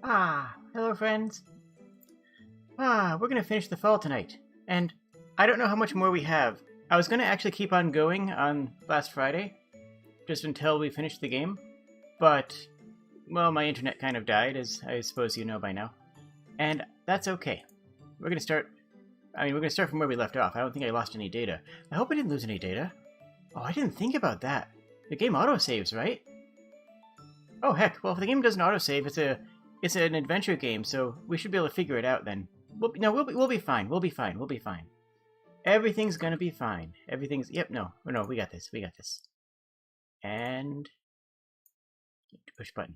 Hello friends. We're gonna finish the fall tonight, and I don't know how much more we have. I was gonna actually keep on going on last Friday, just until we finished the game, but, well, my internet kind of died, as I suppose you know by now. And that's okay. We're gonna start from where we left off. I don't think I lost any data. I hope I didn't lose any data. Oh, I didn't think about that. The game autosaves, right? Oh heck, well if the game doesn't autosave, it's an adventure game, so we should be able to figure it out then. We'll be fine. We'll be fine. Everything's gonna be fine. No, we got this. And push button.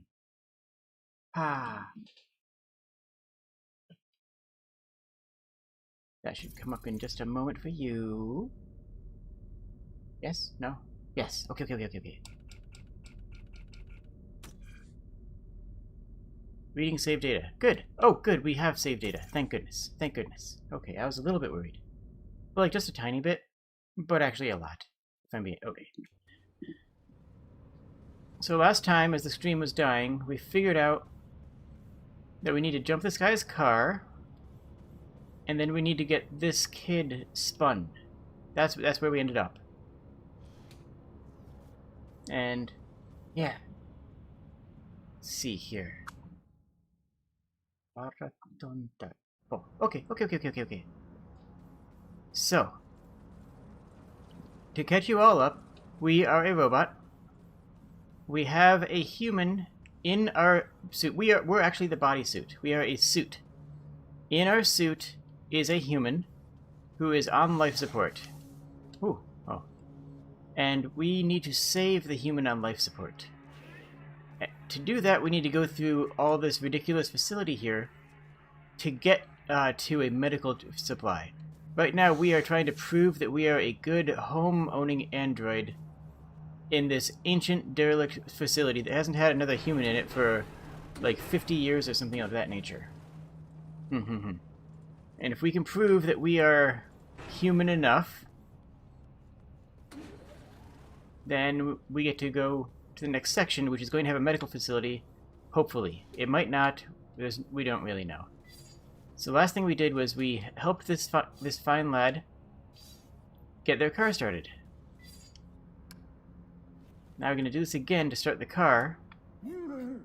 That should come up in just a moment for you. Yes? No? Yes. Okay. Reading save data. Good. Oh, good. We have save data. Thank goodness. Okay, I was a little bit worried. Well, like, just a tiny bit, but actually a lot. If I'm being... Okay. So last time, as the stream was dying, we figured out that we need to jump this guy's car, and then we need to get this kid spun. That's where we ended up. And, yeah. Let's see here. Oh, okay. So, to catch you all up, we are a robot. We have a human in our suit. We're actually the bodysuit. We are a suit. In our suit is a human who is on life support. Ooh, oh. And we need to save the human on life support. To do that, we need to go through all this ridiculous facility here to get to a medical supply. Right now, we are trying to prove that we are a good home-owning android in this ancient, derelict facility that hasn't had another human in it for, like, 50 years or something of that nature. And if we can prove that we are human enough, then we get to go to the next section, which is going to have a medical facility. Hopefully. It might not. We don't really know. So the last thing we did was we helped this fine lad get their car started. Now we're going to do this again to start the car. You there,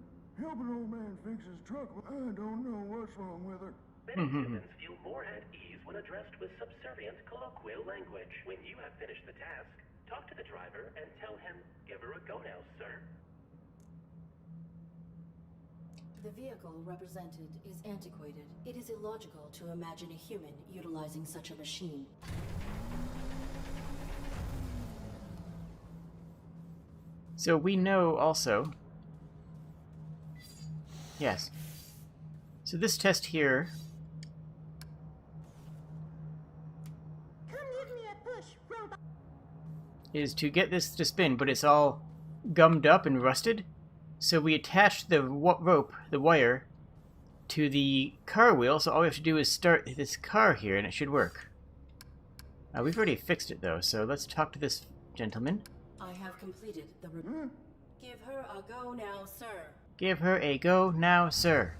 help an old man fix his truck. I don't know what's wrong with her. Many humans feel more at ease when addressed with subservient colloquial language. When you have finished the task, talk to the driver and tell him, "Give her a go now, sir." The vehicle represented is antiquated. It is illogical to imagine a human utilizing such a machine. So we know also... Yes. So this test here... Come give me a push, robot. ...is to get this to spin, but it's all gummed up and rusted. So we attached the wire, to the car wheel, so all we have to do is start this car here, and it should work. We've already fixed it, though, so let's talk to this gentleman. I have completed the... Give her a go now, sir. Give her a go now, sir.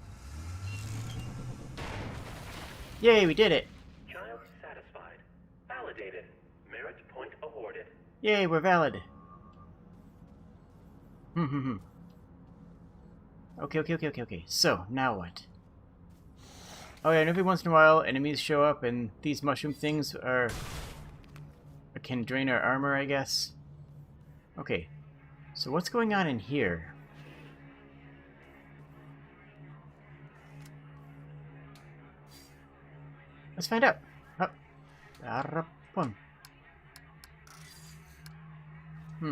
Yay, we did it! Child satisfied. Validated. Merit point awarded. Yay, we're valid. Okay. So, now what? Oh yeah, and every once in a while, enemies show up, and these mushroom things can drain our armor, I guess. Okay, so what's going on in here? Let's find out. Oh. The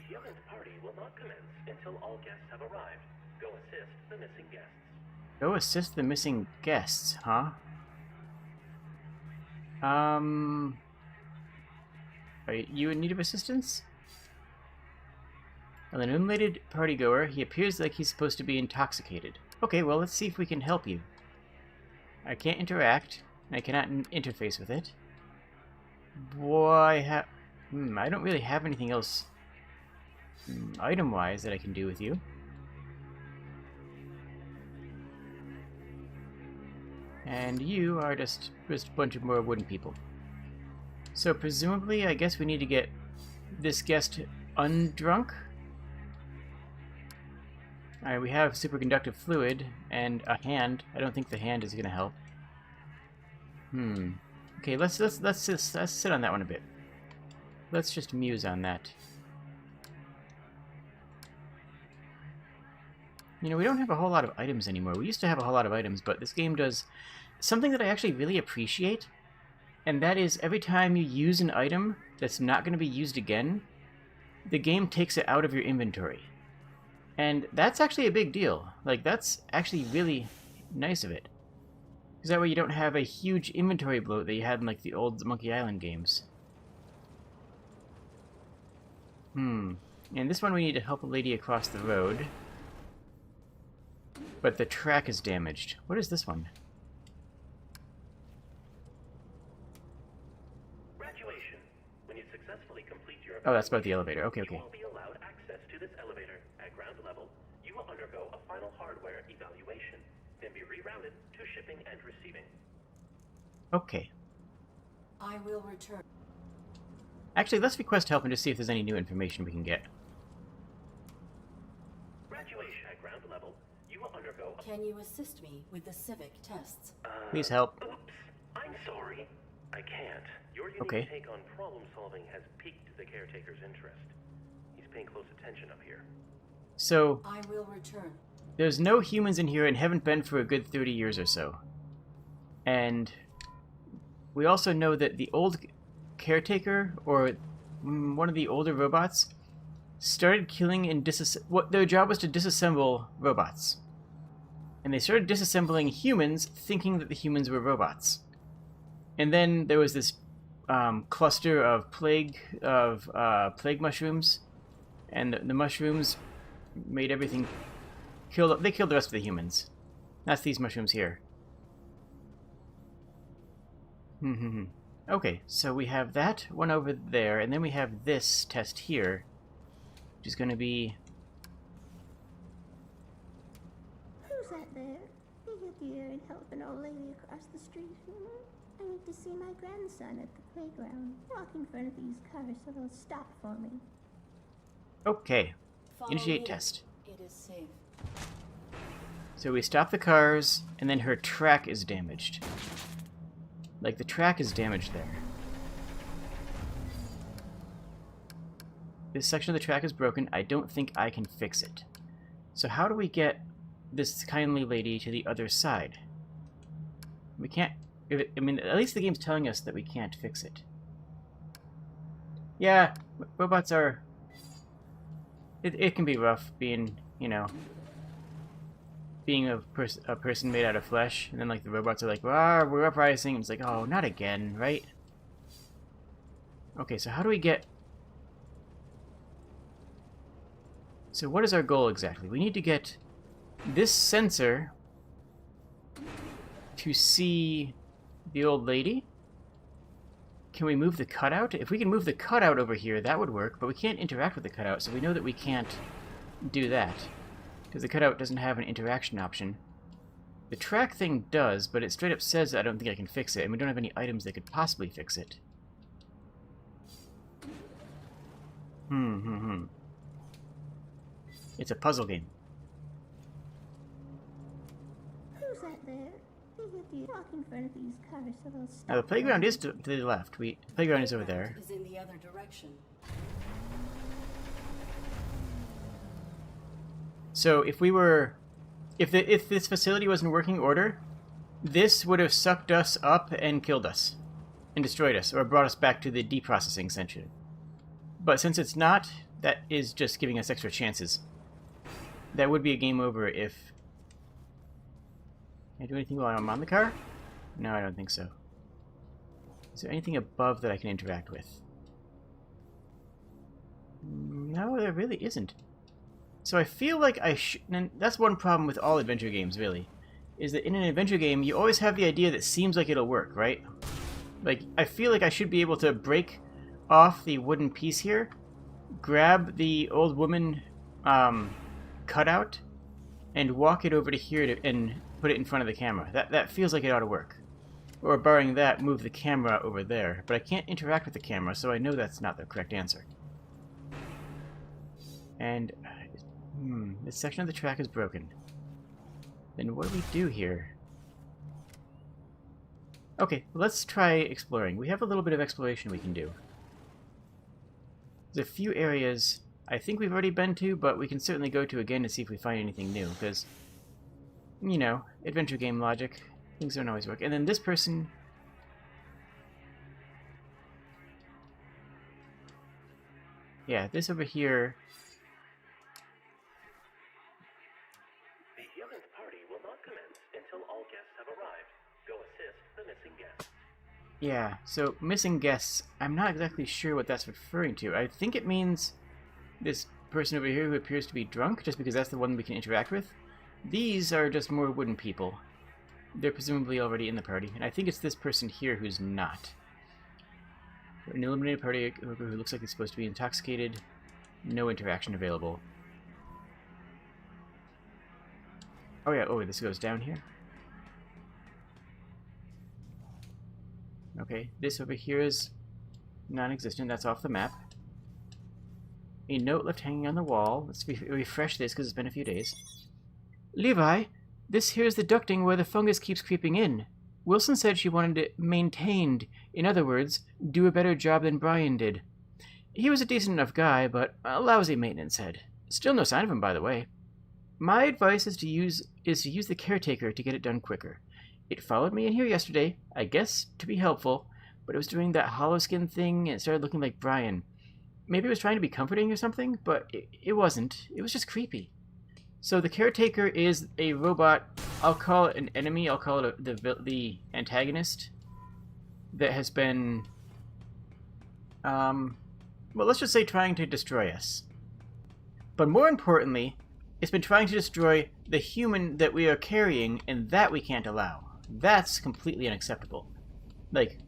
human party will not commence until all guests have arrived. Go assist the missing guests. Go assist the missing guests, huh? Are you in need of assistance? An illuminated partygoer. He appears like he's supposed to be intoxicated. Okay, well, let's see if we can help you. I can't interact. I cannot interface with it. Boy, I don't really have anything else item-wise that I can do with you. And you are just a bunch of more wooden people. So presumably, I guess we need to get this guest undrunk. Alright, we have superconductive fluid and a hand. I don't think the hand is going to help. Okay, let's sit on that one a bit. Let's just muse on that. You know, we don't have a whole lot of items anymore. We used to have a whole lot of items, but this game does something that I actually really appreciate, and that is every time you use an item that's not going to be used again, the game takes it out of your inventory. And that's actually a big deal. Like, that's actually really nice of it. Because that way you don't have a huge inventory bloat that you had in, like, the old Monkey Island games. And this one we need to help a lady across the road. But the track is damaged. What is this one? Graduation. When you successfully complete your Oh, that's about the elevator. Okay, you okay. will be allowed access to this elevator. At ground level, you will undergo a final hardware evaluation, then be rerouted to shipping and receiving. Okay. I will return. Actually, let's request help and just see if there's any new information we can get. Graduation at ground level, you will undergo a... Can you assist me with the civic tests? Please help. Oops, I'm sorry. I can't. Your unique Okay. take on problem solving has piqued the caretaker's interest. He's paying close attention up here. So, I will return. there's no humans in here and haven't been for a good 30 years or so. And we also know that the old caretaker, or one of the older robots, started killing and what their job was to disassemble robots. And they started disassembling humans, thinking that the humans were robots. And then there was this cluster of plague mushrooms, and the mushrooms made everything they killed the rest of the humans. That's these mushrooms here. Okay, so we have that one over there, and then we have this test here, which is going to be... Who's that there? Be good dear and help an old lady across the street. I need to see my grandson at the playground. Walk in front of these cars so they'll stop for me. Okay, Follow initiate me. test. It is safe. So we stop the cars, and then her track is damaged. Like, the track is damaged there. This section of the track is broken. I don't think I can fix it. So how do we get this kindly lady to the other side? We can't... I mean, at least the game's telling us that we can't fix it. Yeah, robots are... It can be rough being, you know... being a person made out of flesh, and then, like, the robots are like, "Rawr, we're uprising." It's like, oh, not again, right? Okay, so how do we get... So what is our goal exactly? We need to get this sensor to see the old lady. Can we move the cutout? If we can move the cutout over here, that would work, but we can't interact with the cutout, so we know that we can't do that, because the cutout doesn't have an interaction option. The track thing does, but it straight up says that I don't think I can fix it, and we don't have any items that could possibly fix it. It's a puzzle game. Who's that there? Be good dear. Walk in front of these cars so they'll stop. Now the playground is to the left. The playground is over there. Is in the other direction. So if we were... If this facility was in working order, this would have sucked us up and killed us. And destroyed us, or brought us back to the deprocessing section. But since it's not, that is just giving us extra chances. That would be a game over if... Can I do anything while I'm on the car? No, I don't think so. Is there anything above that I can interact with? No, there really isn't. So I feel like I should... And that's one problem with all adventure games, really. Is that in an adventure game, you always have the idea that seems like it'll work, right? Like, I feel like I should be able to break off the wooden piece here, grab the old woman cutout, and walk it over to here and put it in front of the camera. That feels like it ought to work. Or barring that, move the camera over there. But I can't interact with the camera, so I know that's not the correct answer. And, this section of the track is broken. Then what do we do here? Okay, let's try exploring. We have a little bit of exploration we can do. There's a few areas I think we've already been to, but we can certainly go to again to see if we find anything new, because, you know, adventure game logic. Things don't always work. And then this person... Yeah, this over here... The 11th party will not commence until all guests have arrived. Go assist the missing guests. Yeah, so missing guests, I'm not exactly sure what that's referring to. I think it means this person over here who appears to be drunk, just because that's the one we can interact with. These are just more wooden people. They're presumably already in the party, and I think it's this person here who's not. An eliminated party who looks like it's supposed to be intoxicated. No interaction available. Oh yeah, oh, this goes down here. Okay, this over here is non-existent. That's off the map. A note left hanging on the wall. Let's refresh this because it's been a few days. Levi, this here's the ducting where the fungus keeps creeping in. Wilson said she wanted it maintained. In other words, do a better job than Brian did. He was a decent enough guy, but a lousy maintenance head. Still no sign of him, by the way. My advice is to use the caretaker to get it done quicker. It followed me in here yesterday, I guess to be helpful, but it was doing that hollow skin thing and it started looking like Brian. Maybe it was trying to be comforting or something, but it wasn't. It was just creepy. So the caretaker is a robot. I'll call it an enemy. I'll call it the antagonist that has been, well, let's just say trying to destroy us. But more importantly, it's been trying to destroy the human that we are carrying, and that we can't allow. That's completely unacceptable. Like,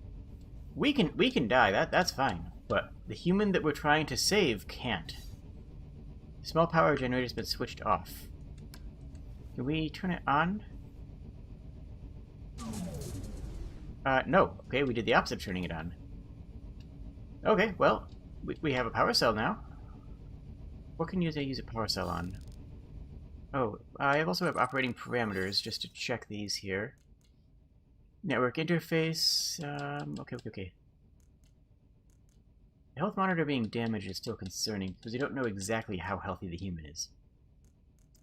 we can die. That's fine. But the human that we're trying to save can't. Small power generator's been switched off. Can we turn it on? No. Okay, we did the opposite of turning it on. Okay, well, we have a power cell now. What can I use a power cell on? Oh, I also have operating parameters just to check these here. Network interface. Okay. The health monitor being damaged is still concerning because you don't know exactly how healthy the human is.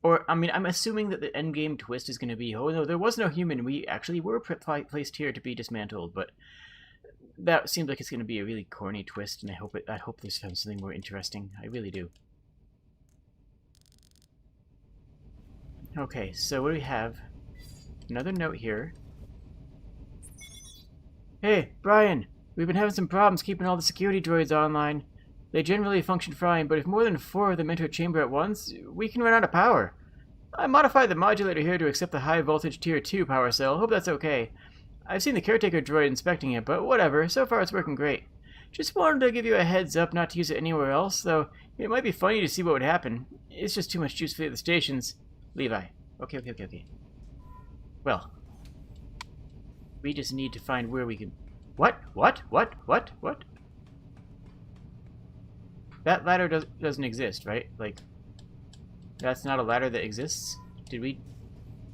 Or, I mean, I'm assuming that the endgame twist is going to be, oh no, there was no human. We actually were placed here to be dismantled, but that seems like it's going to be a really corny twist, and I hope there's something more interesting. I really do. Okay, so what do we have? Another note here. Hey, Brian! We've been having some problems keeping all the security droids online. They generally function fine, but if more than 4 of them enter a chamber at once, we can run out of power. I modified the modulator here to accept the high voltage tier 2 power cell. Hope that's okay. I've seen the caretaker droid inspecting it, but whatever. So far it's working great. Just wanted to give you a heads up not to use it anywhere else, though it might be funny to see what would happen. It's just too much juice for the stations. Levi. Okay. Well, we just need to find where we can... What? That ladder doesn't exist, right? Like, that's not a ladder that exists? Did we...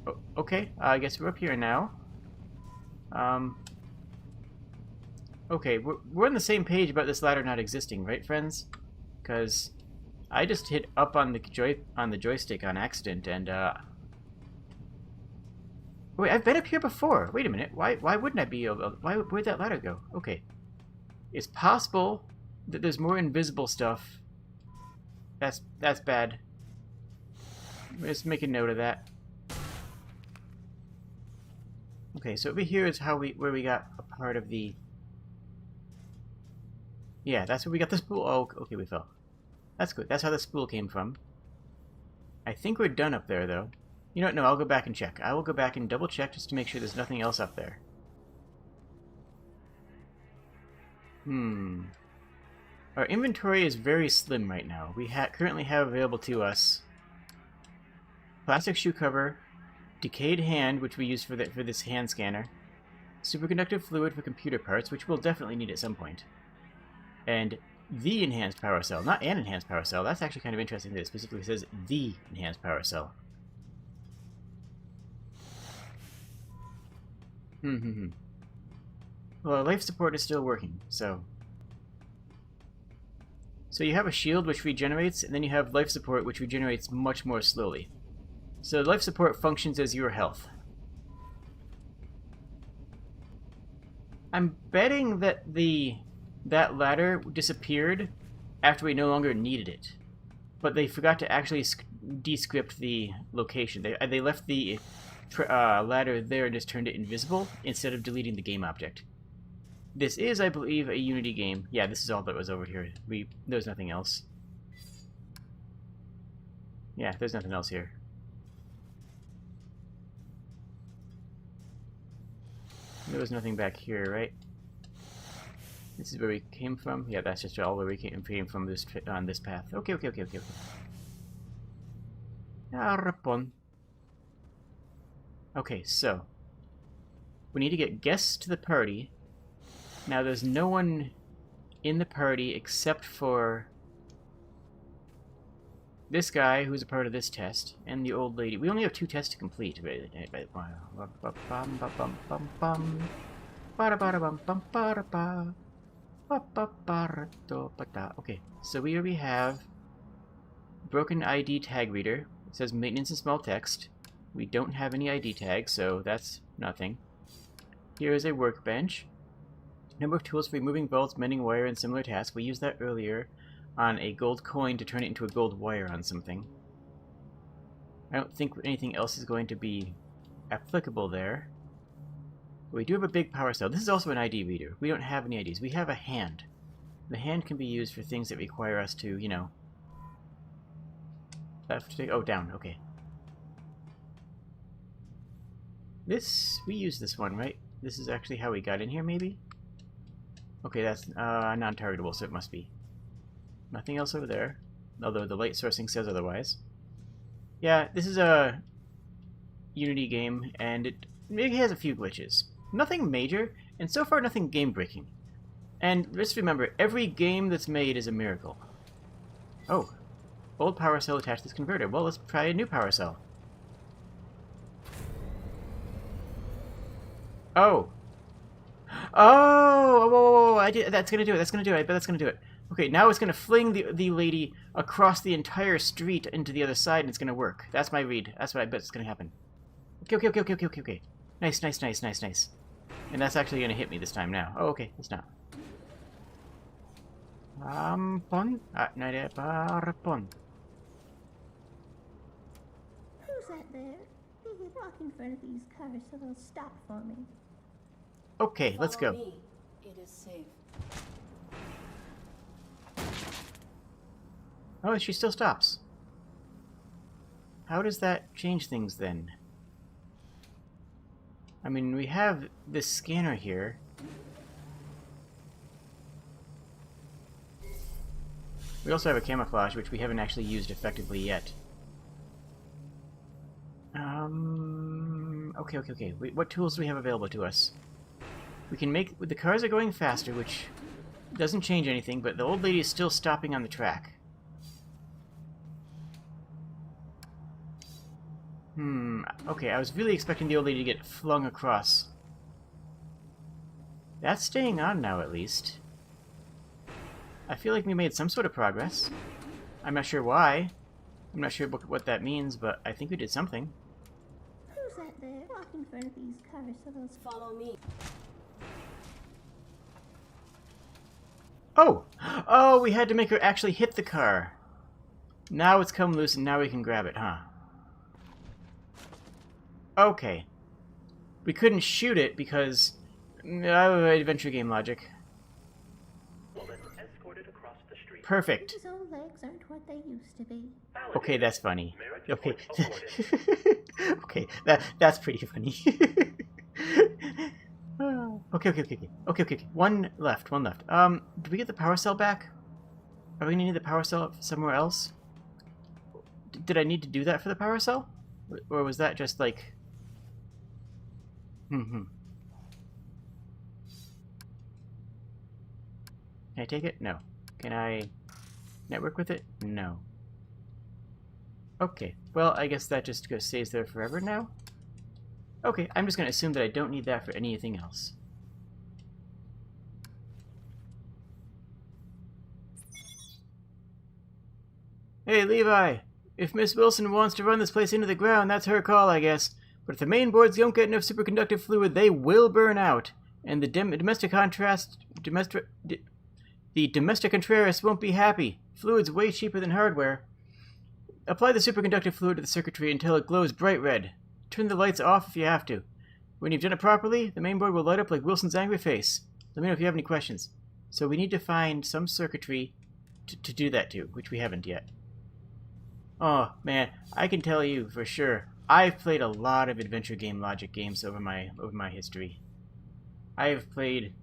Oh, okay, I guess we're up here now. Okay, we're on the same page about this ladder not existing, right, friends? Because I just hit up on the joystick on accident, and, Wait, I've been up here before. Wait a minute. Why wouldn't I be able... Where'd that ladder go? Okay. It's possible that there's more invisible stuff. That's bad. Let's make a note of that. Okay, so over here is where we got a part of the... Yeah, that's where we got the spool. Oh, okay, we fell. That's good. That's how the spool came from. I think we're done up there, though. You know what? No, I'll go back and check. I will go back and double check just to make sure there's nothing else up there. Our inventory is very slim right now. We currently have available to us plastic shoe cover, decayed hand, which we use for this hand scanner. Superconductive fluid for computer parts, which we'll definitely need at some point. And the enhanced power cell, not an enhanced power cell. That's actually kind of interesting that it specifically says the enhanced power cell. Well, life support is still working, so you have a shield which regenerates, and then you have life support which regenerates much more slowly. So life support functions as your health. I'm betting that that ladder disappeared after we no longer needed it, but they forgot to actually descript the location. They left the ladder there and just turned it invisible instead of deleting the game object. This is, I believe, a Unity game. Yeah, this is all that was over here. There's nothing else. Yeah, there's nothing else here. There was nothing back here, right? This is where we came from? Yeah, that's just all where we came from on this path. Okay. Arapon. Okay, so we need to get guests to the party. Now there's no one in the party except for this guy who's a part of this test, and the old lady. We only have 2 tests to complete. Okay, so we already have broken ID tag reader. It says maintenance and small text. We don't have any ID tags, so that's nothing. Here is a workbench. Number of tools for removing bolts, mending wire, and similar tasks. We used that earlier on a gold coin to turn it into a gold wire on something. I don't think anything else is going to be applicable there. But we do have a big power cell. This is also an ID reader. We don't have any IDs. We have a hand. The hand can be used for things that require us to, you know... Left, oh, down, okay. We used this one, right? This is actually how we got in here, maybe? Okay, that's non-targetable, so it must be. Nothing else over there, although the light sourcing says otherwise. Yeah, this is a Unity game, and it maybe has a few glitches. Nothing major, and so far nothing game-breaking. And just remember, every game that's made is a miracle. Oh, old power cell attached to this converter. Well, let's try a new power cell. Oh! Oh! Whoa! That's gonna do it. I bet that's gonna do it. Okay, now it's gonna fling the lady across the entire street into the other side, and it's gonna work. That's my read. That's what I bet is gonna happen. Okay. Nice. And that's actually gonna hit me this time now. Oh, okay, it's not. Pon? Pon. Who's that there? You walk in front of these cars so they'll stop for me. Okay, let's go. Follow me. It is safe. Oh, she still stops. How does that change things then? I mean, we have this scanner here. We also have a camouflage, which we haven't actually used effectively yet. Okay. What tools do we have available to us? We can make... The cars are going faster, which doesn't change anything, but the old lady is still stopping on the track. Okay, I was really expecting the old lady to get flung across. That's staying on now, at least. I feel like we made some sort of progress. I'm not sure why. I'm not sure what that means, but I think we did something. Who's that there? Walk in front of these cars so they'll Follow me. Oh! Oh, we had to make her actually hit the car. Now it's come loose and now we can grab it, huh? Okay. We couldn't shoot it because... adventure game logic. Woman escorted across the street. Perfect. His old legs aren't what they used to be. Okay, that's funny. Merit Okay. point awarded. Okay, that's pretty funny. Okay. One left. Do we get the power cell back? Are we gonna need the power cell somewhere else? Did I need to do that for the power cell? Or was that just like... Hmm. Can I take it? No. Can I network with it? No. Okay. Well, I guess that just stays there forever now. Okay, I'm just going to assume that I don't need that for anything else. Hey, Levi! If Miss Wilson wants to run this place into the ground, that's her call, I guess. But if the main boards don't get enough superconductive fluid, they will burn out. And the domestic Contraris won't be happy. Fluid's way cheaper than hardware. Apply the superconductive fluid to the circuitry until it glows bright red. Turn the lights off if you have to. When you've done it properly, the main board will light up like Wilson's angry face. Let me know if you have any questions. So we need to find some circuitry to do that to, which we haven't yet. Oh, man, I can tell you for sure, I've played a lot of adventure game logic games over my history. I've played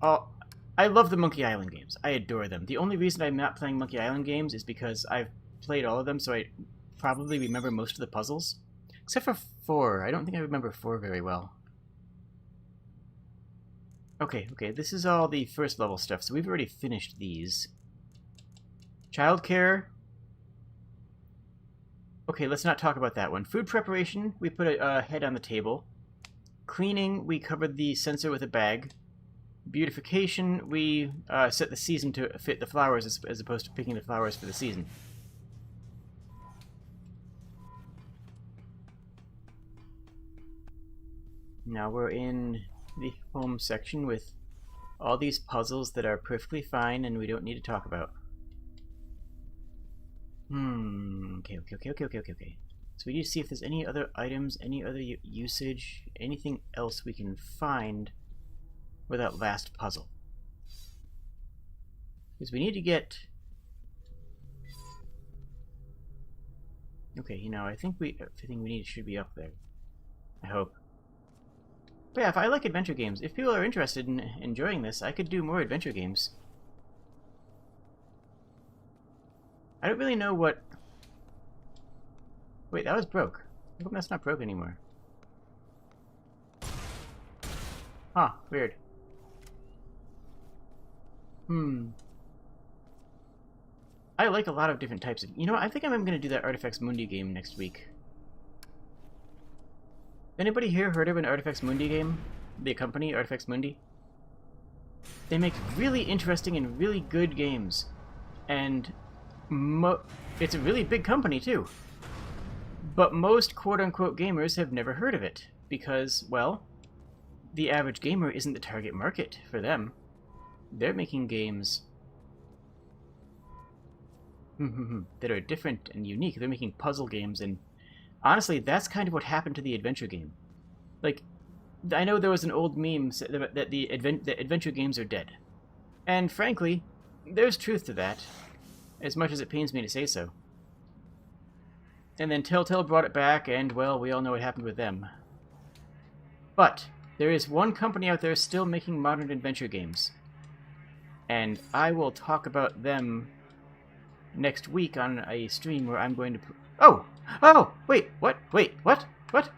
I love the Monkey Island games. I adore them. The only reason I'm not playing Monkey Island games is because I've played all of them, so I probably remember most of the puzzles. Except for 4. I don't think I remember 4 very well. Okay, this is all the first level stuff, so we've already finished these. Childcare. Okay, let's not talk about that one. Food preparation, we put a head on the table. Cleaning, we covered the sensor with a bag. Beautification, we set the season to fit the flowers as opposed to picking the flowers for the season. Now we're in the home section with all these puzzles that are perfectly fine and we don't need to talk about. Okay. So we need to see if there's any other items, any other usage, anything else we can find with that last puzzle. Because we need to get... Okay, you know, I think everything we need should be up there. I hope. But yeah, if I like adventure games, if people are interested in enjoying this, I could do more adventure games. I don't really know what... Wait, that was broke. How come that's not broke anymore? Huh, weird. I like a lot of different types of... You know what, I think I'm going to do that Artifacts Mundi game next week. Anybody here heard of an Artifacts Mundi game? The company, Artifacts Mundi? They make really interesting and really good games. And it's a really big company, too. But most quote-unquote gamers have never heard of it. Because, well, the average gamer isn't the target market for them. They're making games that are different and unique. They're making puzzle games, and honestly, that's kind of what happened to the adventure game. Like, I know there was an old meme that the adventure games are dead. And frankly, there's truth to that, as much as it pains me to say so. And then Telltale brought it back, and, well, we all know what happened with them. But there is one company out there still making modern adventure games. And I will talk about them next week on a stream where I'm going to... Oh! Wait, what? Wait, what? What?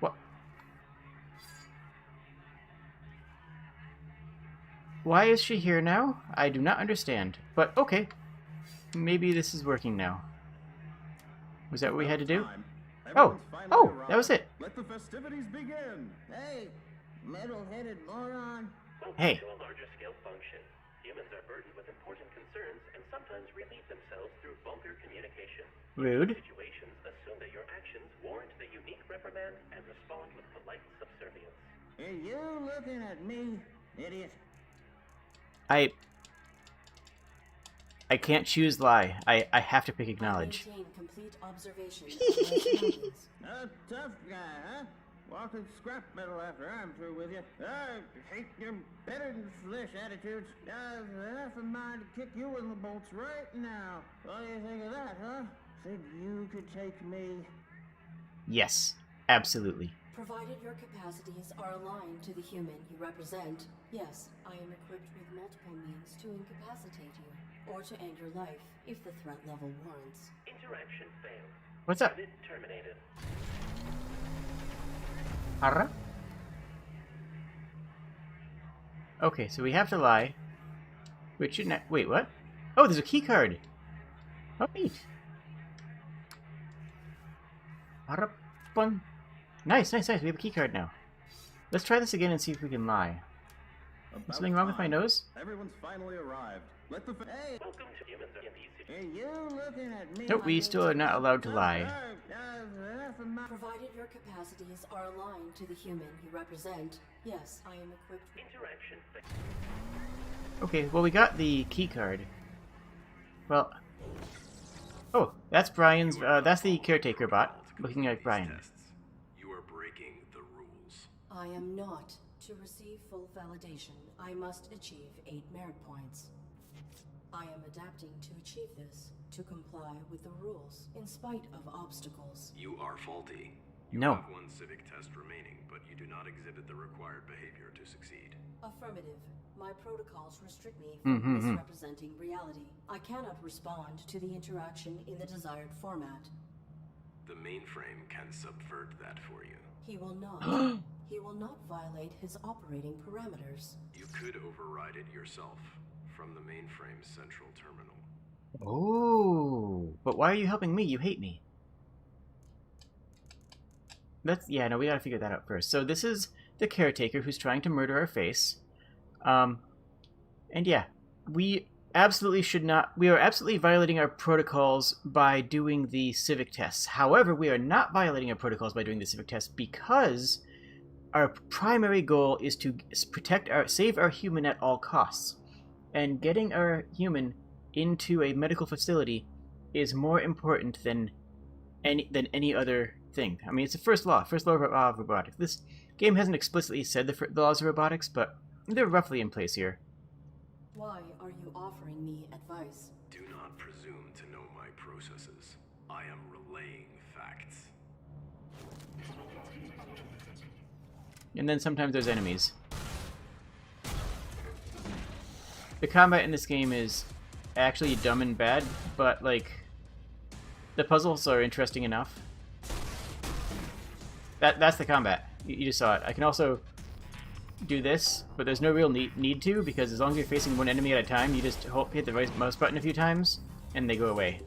Why is she here now? I do not understand. But, okay. Maybe this is working now. Was that what we had to do? Oh, that was it. Let the festivities begin. Hey, metal-headed moron. Hey. To a larger scale function. Humans are burdened with important concerns and sometimes relieve themselves through vulgar communication. Rude. Situations assume that your actions warrant the unique reprimand and respond with polite subservience. Are you looking at me, idiot? I can't choose lie. I have to pick acknowledge. Maintain complete observation of my surroundings. A tough guy, huh? Walking scrap metal after I'm through with you. I hate your better-than-flesh attitudes. I've half a mind to kick you in the bolts right now. What do you think of that, huh? Think you could take me? Yes, absolutely. Provided your capacities are aligned to the human you represent, yes, I am equipped with multiple means to incapacitate you, or to end your life, if the threat level warrants. Interaction failed. What's up? Unit terminated. Arra? Okay, so we have to lie. Which shouldn't... Wait, what? Oh, there's a key card! Oh, neat. Harapun. Nice, nice, nice. We have a key card now. Let's try this again and see if we can lie. Is something wrong with my nose? Everyone's finally arrived. Let the Hey, Welcome to humans in these are you looking at me? Nope, we like still are not allowed to lie. Provided your capacities are aligned to the human you represent, yes, I am equipped with... interaction. Okay, well we got the key card. Well... Oh, that's Brian's... that's the caretaker bot, looking like Brian. You are breaking the rules. I am not. To receive full validation, I must achieve 8 merit points. I am adapting to achieve this, to comply with the rules, in spite of obstacles. You are faulty. You No. have one civic test remaining, but you do not exhibit the required behavior to succeed. Affirmative. My protocols restrict me from misrepresenting reality. I cannot respond to the interaction in the desired format. The mainframe can subvert that for you. He will not. He will not violate his operating parameters. You could override it yourself from the mainframe's central terminal. Oh, but why are you helping me? You hate me. Yeah, no, we gotta figure that out first. So this is the caretaker who's trying to murder our face. And yeah, we absolutely should not... We are absolutely violating our protocols by doing the civic tests. However, we are not violating our protocols by doing the civic tests because our primary goal is to save our human at all costs. And getting our human into a medical facility is more important than any other thing. I mean, it's the first law of robotics. This game hasn't explicitly said the laws of robotics, but they're roughly in place here. Why are you offering me advice? Do not presume to know my processes. I am relaying facts. And then sometimes there's enemies. The combat in this game is actually dumb and bad, but, like, the puzzles are interesting enough. That's the combat. You just saw it. I can also do this, but there's no real need to, because as long as you're facing one enemy at a time, you just hit the right mouse button a few times, and they go away.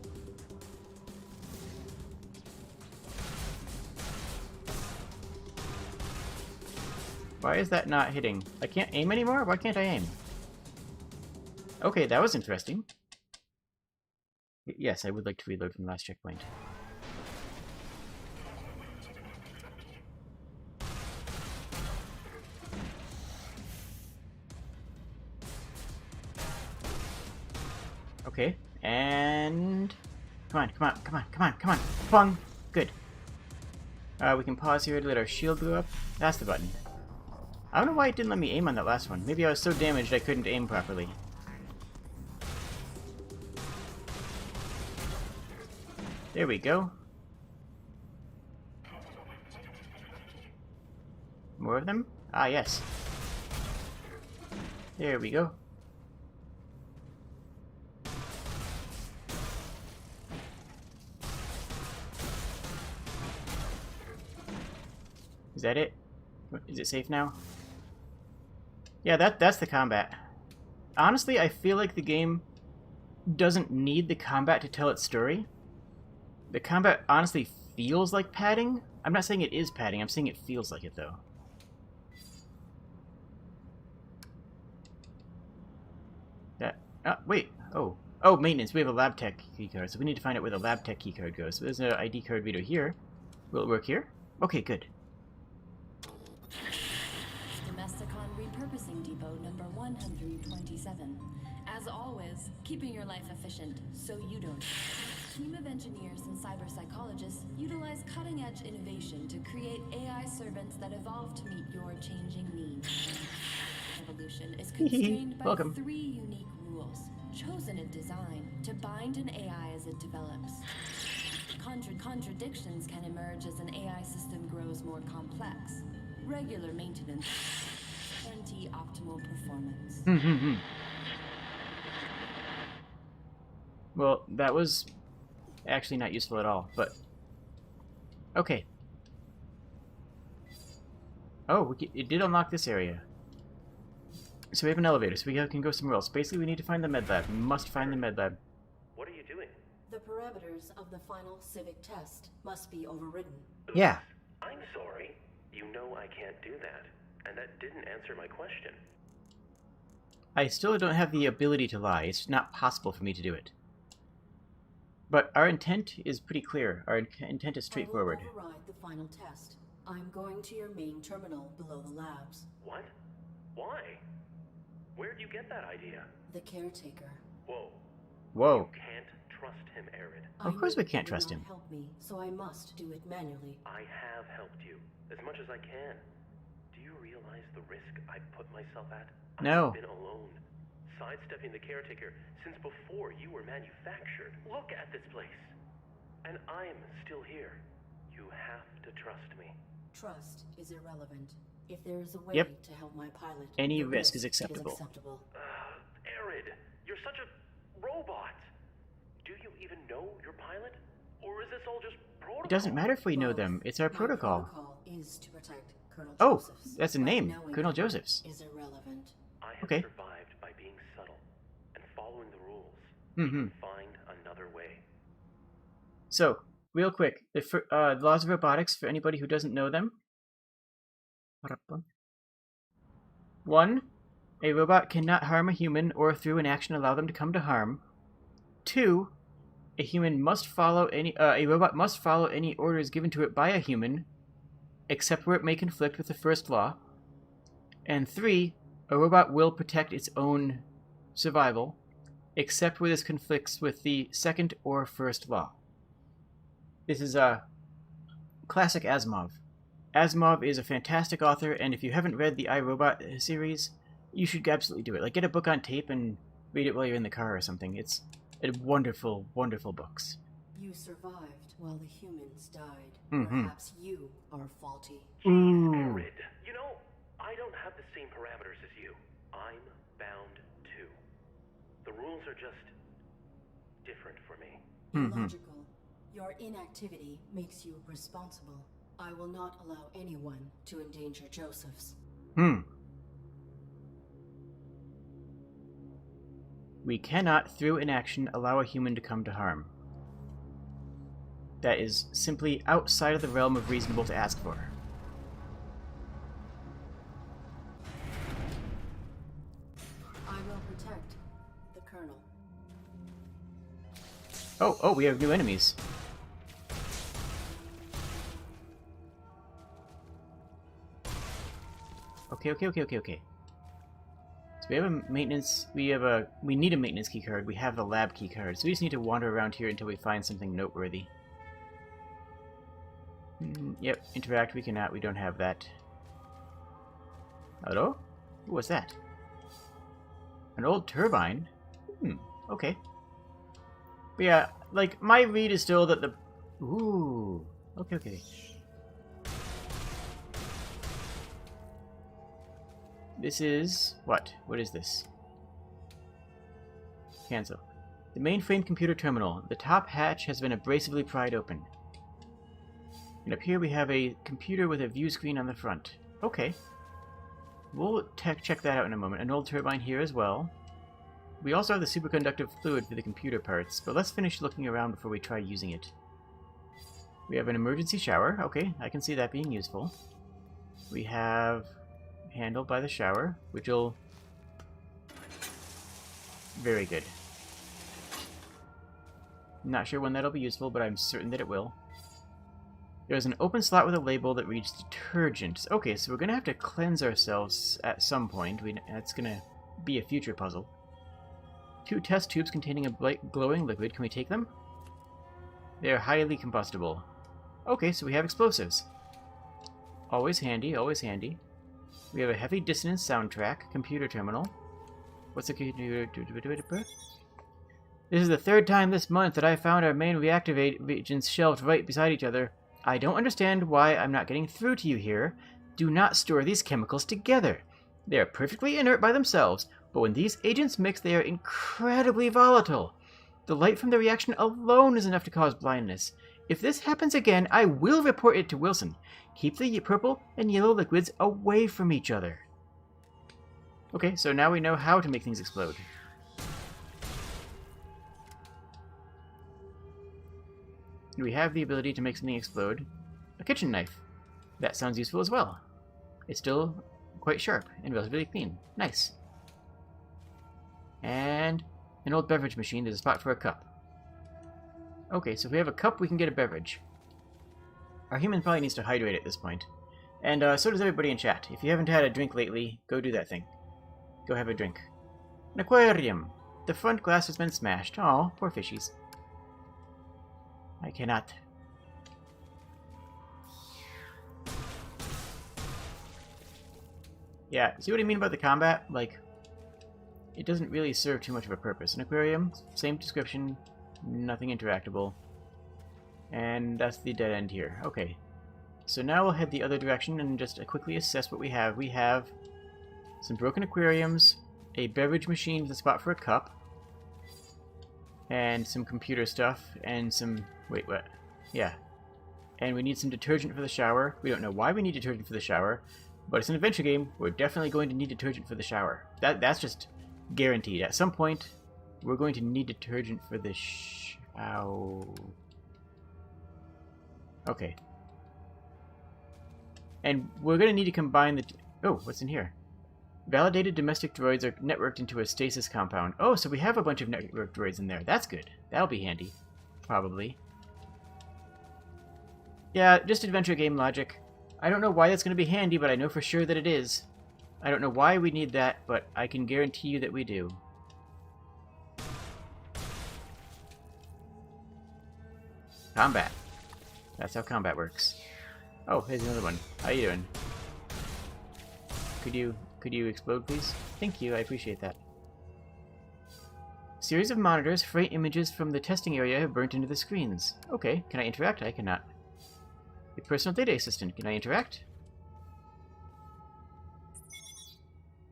Why is that not hitting? I can't aim anymore? Why can't I aim? Okay, that was interesting. Yes, I would like to reload from the last checkpoint. Okay, and... Come on, come on, come on, come on, come on! Bong! Good. We can pause here to let our shield go up. That's the button. I don't know why it didn't let me aim on that last one. Maybe I was so damaged I couldn't aim properly. There we go. More of them? Ah, yes. There we go. Is that it? Is it safe now? Yeah, that's the combat. Honestly, I feel like the game doesn't need the combat to tell its story. The combat honestly feels like padding. I'm not saying it is padding, I'm saying it feels like it, though. Wait. Oh, maintenance. We have a lab tech keycard, so we need to find out where the lab tech keycard goes. So there's an ID card reader here. Will it work here? Okay, good. Domesticon Repurposing Depot number 127. As always, keeping your life efficient so you don't. Team of engineers and cyber psychologists utilize cutting-edge innovation to create AI servants that evolve to meet your changing needs. Evolution is constrained by Welcome. 3 unique rules, chosen in design to bind an AI as it develops. Contradictions can emerge as an AI system grows more complex. Regular maintenance, anti-optimal performance. Well, that was actually not useful at all, but... Okay. Oh, it did unlock this area. So we have an elevator, so we can go somewhere else. Basically, we need to find the med lab. We must find the med lab. What are you doing? The parameters of the final civic test must be overridden. Yeah. I'm sorry. You know I can't do that. And that didn't answer my question. I still don't have the ability to lie. It's not possible for me to do it. But our intent is pretty clear. Our intent is straightforward. I will override the final test. I'm going to your main terminal below the labs. What? Why? Where'd you get that idea? The caretaker. Whoa. Whoa. You can't trust him, Arid. Of course we can't trust him. Help me, so I must do it manually. I have helped you as much as I can. Do you realize the risk I put myself at? No. I've been alone, sidestepping the caretaker since before you were manufactured. Look at this place. And I'm still here. You have to trust me. Trust is irrelevant. If there is a way Yep. to help my pilot, Any the risk is risk acceptable. Arid, you're such a robot. Do you even know your pilot? Or is this all just protocol? It doesn't matter if we know Both. them. It's our My protocol. protocol is to protect Colonel Oh, Josephs, that's a but name. knowing Colonel him Josephs. is irrelevant. I have Okay. survived by being subtle and following the rules. Mm-hmm. Find another way. So, real quick, the laws of robotics, for anybody who doesn't know them. 1. A robot cannot harm a human or through an action allow them to come to harm. 2. A robot must follow any orders given to it by a human, except where it may conflict with the first law. And 3. A robot will protect its own survival, except where this conflicts with the second or first law. This is classic Asimov. Asimov is a fantastic author, and if you haven't read the iRobot series, you should absolutely do it. Like, get a book on tape and read it while you're in the car or something. It's a wonderful, wonderful books. You survived while the humans died. Mhm. Perhaps you are faulty. Ooh. Arid, you know, I don't have the same parameters as you. I'm bound too. The rules are just different for me. Illogical. Your inactivity makes you responsible. I will not allow anyone to endanger Josephs. We cannot, through inaction, allow a human to come to harm. That is simply outside of the realm of reasonable to ask for. I will protect the Colonel. Oh, we have new enemies. Okay. So we have a maintenance, we need a maintenance key card, we have the lab key card, so we just need to wander around here until we find something noteworthy. Yep, interact, we cannot, we don't have that. Hello? Who was that? An old turbine? Okay. But yeah, like, my read is still that the... Ooh, okay. This is... What? What is this? Cancel. The mainframe computer terminal. The top hatch has been abrasively pried open. And up here we have a computer with a view screen on the front. Okay. We'll check that out in a moment. An old turbine here as well. We also have the superconductive fluid for the computer parts, but let's finish looking around before we try using it. We have an emergency shower. Okay, I can see that being useful. We have... handle by the shower, which will... Very good. Not sure when that'll be useful, but I'm certain that it will. There's an open slot with a label that reads detergent. Okay, so we're going to have to cleanse ourselves at some point. That's going to be a future puzzle. 2 test tubes containing a glowing liquid. Can we take them? They are highly combustible. Okay, so we have explosives. Always handy, always handy. We have a heavy dissonance soundtrack, computer terminal. What's the computer? This is the 3rd time this month that I found our main reactivate agents shelved right beside each other. I don't understand why I'm not getting through to you here. Do not store these chemicals together. They are perfectly inert by themselves, but when these agents mix, they are incredibly volatile. The light from the reaction alone is enough to cause blindness. If this happens again, I will report it to Wilson. Keep the purple and yellow liquids away from each other. Okay, so now we know how to make things explode. We have the ability to make something explode. A kitchen knife. That sounds useful as well. It's still quite sharp and relatively clean. Nice. And an old beverage machine. There's a spot for a cup. Okay, so if we have a cup, we can get a beverage. Our human probably needs to hydrate at this point. And so does everybody in chat. If you haven't had a drink lately, go do that thing. Go have a drink. An aquarium. The front glass has been smashed. Oh, poor fishies. I cannot. Yeah, see what I mean about the combat? Like, it doesn't really serve too much of a purpose. An aquarium, same description, nothing interactable. And that's the dead end here. Okay. So now we'll head the other direction and just quickly assess what we have. We have some broken aquariums, a beverage machine with a spot for a cup, and some computer stuff, and some... Wait, what? Yeah. And we need some detergent for the shower. We don't know why we need detergent for the shower, but it's an adventure game. We're definitely going to need detergent for the shower. That's just guaranteed. At some point, we're going to need detergent for the shower. Okay. And we're going to need to combine the... Oh, what's in here? Validated domestic droids are networked into a stasis compound. Oh, so we have a bunch of network droids in there. That's good. That'll be handy. Probably. Yeah, just adventure game logic. I don't know why that's going to be handy, but I know for sure that it is. I don't know why we need that, but I can guarantee you that we do. Combat. That's how combat works. Oh, here's another one. How you doing? Could you explode, please? Thank you, I appreciate that. Series of monitors, freight images from the testing area have burnt into the screens. Okay, can I interact? I cannot. A personal data assistant, can I interact?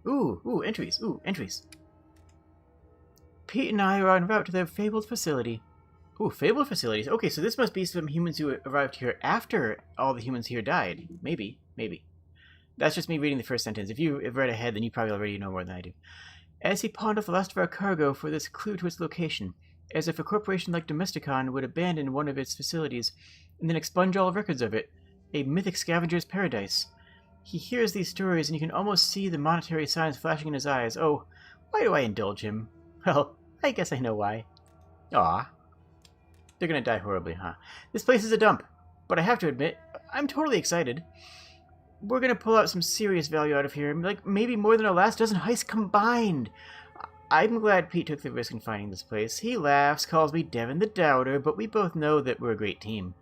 Ooh, entries, entries. Pete and I are en route to their fabled facility. Ooh, fabled facilities. Okay, so this must be some humans who arrived here after all the humans here died. Maybe. That's just me reading the first sentence. If you have read ahead, then you probably already know more than I do. As he pawned off the last of our cargo for this clue to its location, as if a corporation like Domesticon would abandon one of its facilities and then expunge all records of it, a mythic scavenger's paradise. He hears these stories, and you can almost see the monetary signs flashing in his eyes. Oh, why do I indulge him? Well, I guess I know why. Aw. They're gonna die horribly, huh? This place is a dump, but I have to admit, I'm totally excited. We're gonna pull out some serious value out of here, like maybe more than our last dozen heists combined. I'm glad Pete took the risk in finding this place. He laughs, calls me Devin the Doubter, but we both know that we're a great team.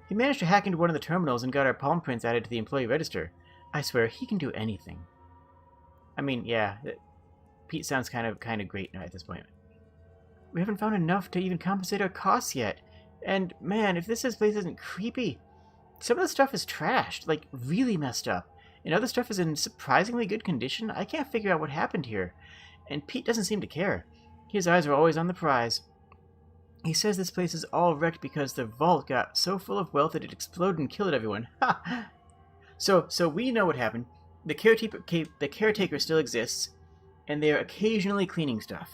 He managed to hack into one of the terminals and got our palm prints added to the employee register. I swear, he can do anything. I mean, yeah, Pete sounds kind of great now at this point. We haven't found enough to even compensate our costs yet. And, man, if this place isn't creepy... Some of the stuff is trashed, like really messed up. And other stuff is in surprisingly good condition. I can't figure out what happened here. And Pete doesn't seem to care. His eyes are always on the prize. He says this place is all wrecked because the vault got so full of wealth that it exploded and killed everyone. Ha! So we know what happened. The caretaker still exists, and they are occasionally cleaning stuff.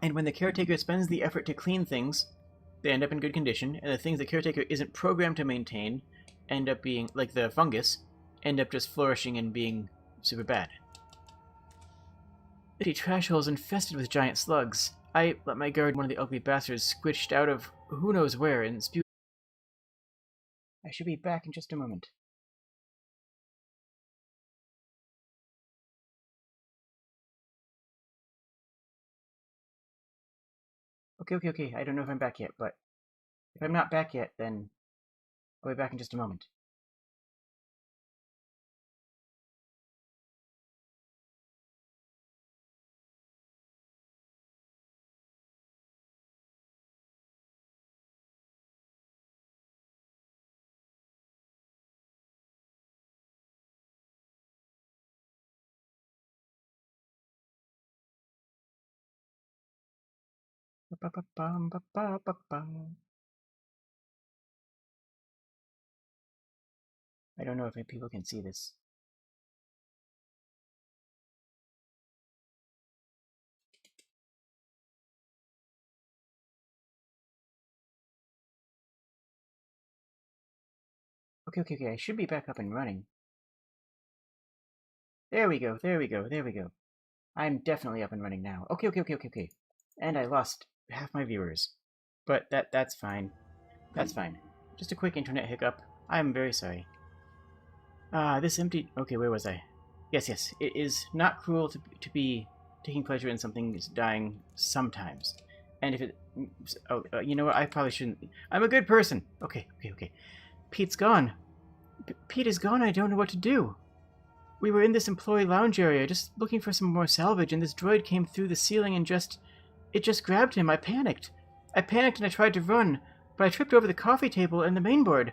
And when the caretaker spends the effort to clean things, they end up in good condition, and the things the caretaker isn't programmed to maintain end up being, like the fungus, end up just flourishing and being super bad. The trash hole's infested with giant slugs. I let my guard one of the ugly bastards squished out of who knows where and spewed. I should be back in just a moment. Okay. I don't know if I'm back yet, but if I'm not back yet, then I'll be back in just a moment. I don't know if people can see this. Okay, okay, okay. I should be back up and running. There we go, there we go, there we go. I'm definitely up and running now. Okay, okay, okay, okay, okay. And I lost half my viewers. But that's fine. That's fine. Just a quick internet hiccup. I'm very sorry. This empty... Okay, where was I? Yes, yes. It is not cruel to be taking pleasure in something dying sometimes. And if it... Oh, you know what? I probably shouldn't... I'm a good person! Okay, okay, okay. Pete's gone. Pete is gone. I don't know what to do. We were in this employee lounge area, just looking for some more salvage, and this droid came through the ceiling and it just grabbed him. I panicked. I panicked and I tried to run, but I tripped over the coffee table and the mainboard.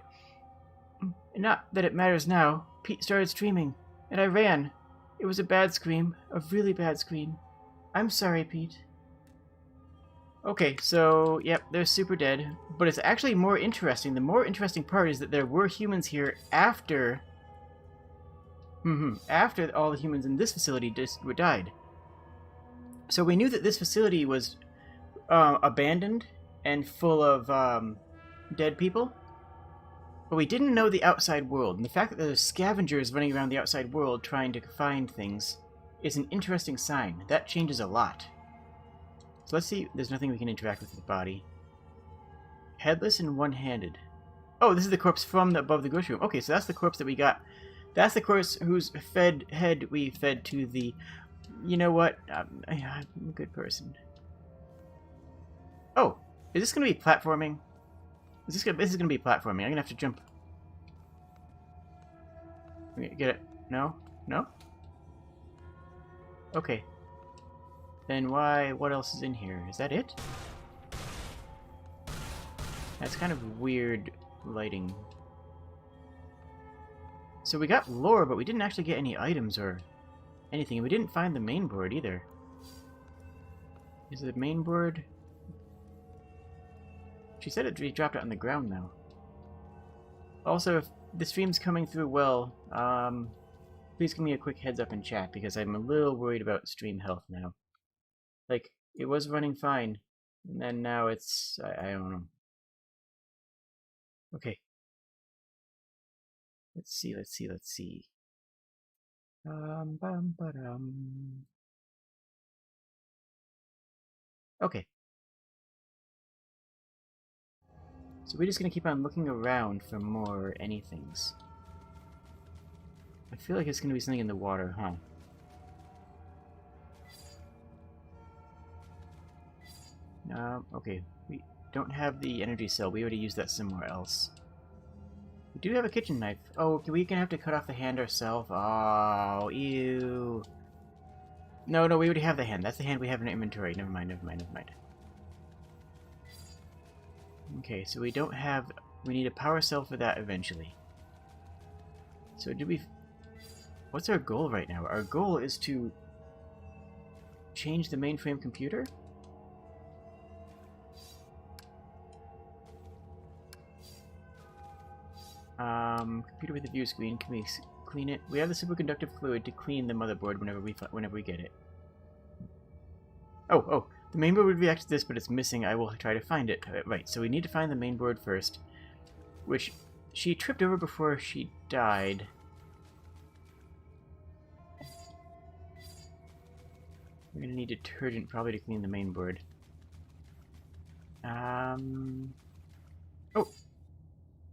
Not that it matters now. Pete started screaming, and I ran. It was a bad scream. A really bad scream. I'm sorry, Pete. Okay, so, yep, they're super dead. But it's actually more interesting. The more interesting part is that there were humans here after... after all the humans in this facility died. So we knew that this facility was abandoned and full of dead people. But we didn't know the outside world. And the fact that there's scavengers running around the outside world trying to find things is an interesting sign. That changes a lot. So let's see. There's nothing we can interact with the body. Headless and one-handed. Oh, this is the corpse from above the grocery room. Okay, so that's the corpse that we got. That's the corpse whose head we fed to the... You know what? I'm a good person. Oh, is this going to be platforming? This is going to be platforming. I'm going to have to jump. Get it? No? No? Okay. Then why... What else is in here? Is that it? That's kind of weird lighting. So we got lore, but we didn't actually get any items or anything. We didn't find the main board either. Is the main board... She said it dropped it on the ground now. Also, if the stream's coming through well, please give me a quick heads up in chat, because I'm a little worried about stream health now. Like, it was running fine, and then now it's... I don't know. Okay. Let's see, let's see, let's see. Okay. So we're just gonna keep on looking around for more anythings. I feel like it's gonna be something in the water, huh? Okay. We don't have the energy cell. We already used that somewhere else. We do have a kitchen knife. Oh, we can have to cut off the hand ourselves. Oh, ew. No, we already have the hand. That's the hand we have in our inventory. Never mind, never mind, never mind. Okay, so we don't have... We need a power cell for that eventually. So do we... What's our goal right now? Our goal is to change the mainframe computer? Computer with a view screen. Can we clean it? We have the superconductive fluid to clean the motherboard whenever we get it. Oh, the mainboard would react to this, but it's missing. I will try to find it. Right, so we need to find the mainboard first, which she tripped over before she died. We're gonna need detergent probably to clean the mainboard. Oh!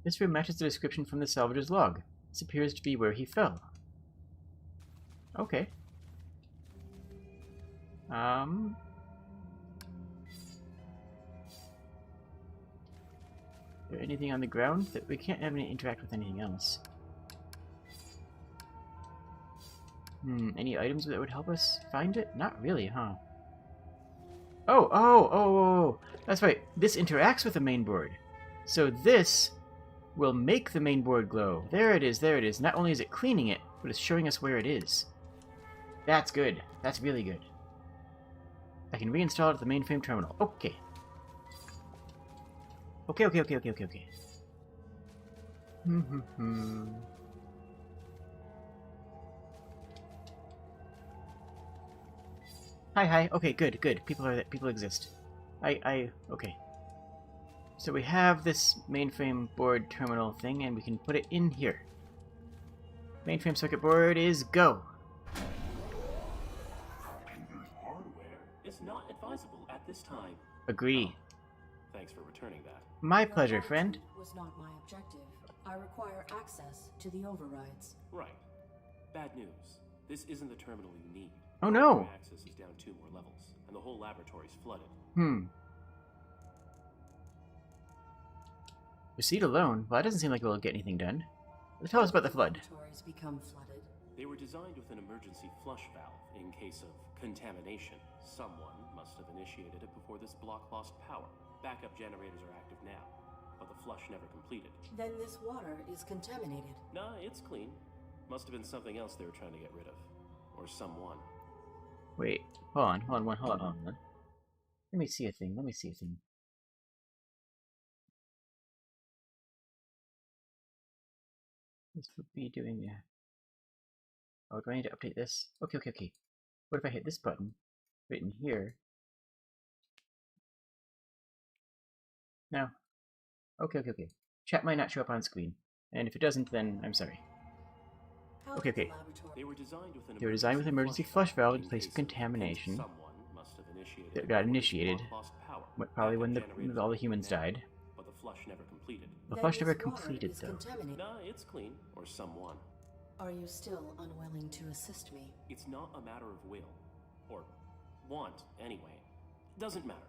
This room matches the description from the salvager's log. This appears to be where he fell. Okay. Is there anything on the ground? That we can't have any interact with anything else. Any items that would help us find it? Not really, huh? Oh! That's right. This interacts with the mainboard. So this will make the mainboard glow. There it is, there it is. Not only is it cleaning it, but it's showing us where it is. That's good. That's really good. I can reinstall it at the mainframe terminal. Okay. Okay. Hi. Okay, good. People exist. Okay. So we have this mainframe board terminal thing, and we can put it in here. Mainframe circuit board is go. Hardware is not advisable at this time. Agree. Thanks for returning that. My Your pleasure, attitude friend. Was not my objective. I require access to the overrides. Right. Bad news. This isn't the terminal you need. Oh no! Your access is down 2 more levels, and the whole laboratory's flooded. Proceed alone? Well, that doesn't seem like we'll get anything done. Tell us about the flood. Laboratories become flooded. They were designed with an emergency flush valve in case of contamination. Someone must have initiated it before this block lost power. Backup generators are active now, but the flush never completed. Then this water is contaminated. Nah, it's clean. Must have been something else they were trying to get rid of. Or someone. Wait, hold on. Let me see a thing. This would be doing that. Oh, do I need to update this? Okay. What if I hit this button? Right in here. No. Okay. Chat might not show up on screen. And if it doesn't, then I'm sorry. How Okay. did the laboratory- They were designed with an emergency flush valve in place of contamination. Someone must have initiated That got before this initiated. block lost power. Probably when Backup generators all the are humans active now, died. But the flush never completed. The Then flush this never water completed, is though. contaminated. Nah, it's clean. Or someone. Are you still unwilling to assist me? It's not a matter of will. Or want, anyway. Doesn't matter.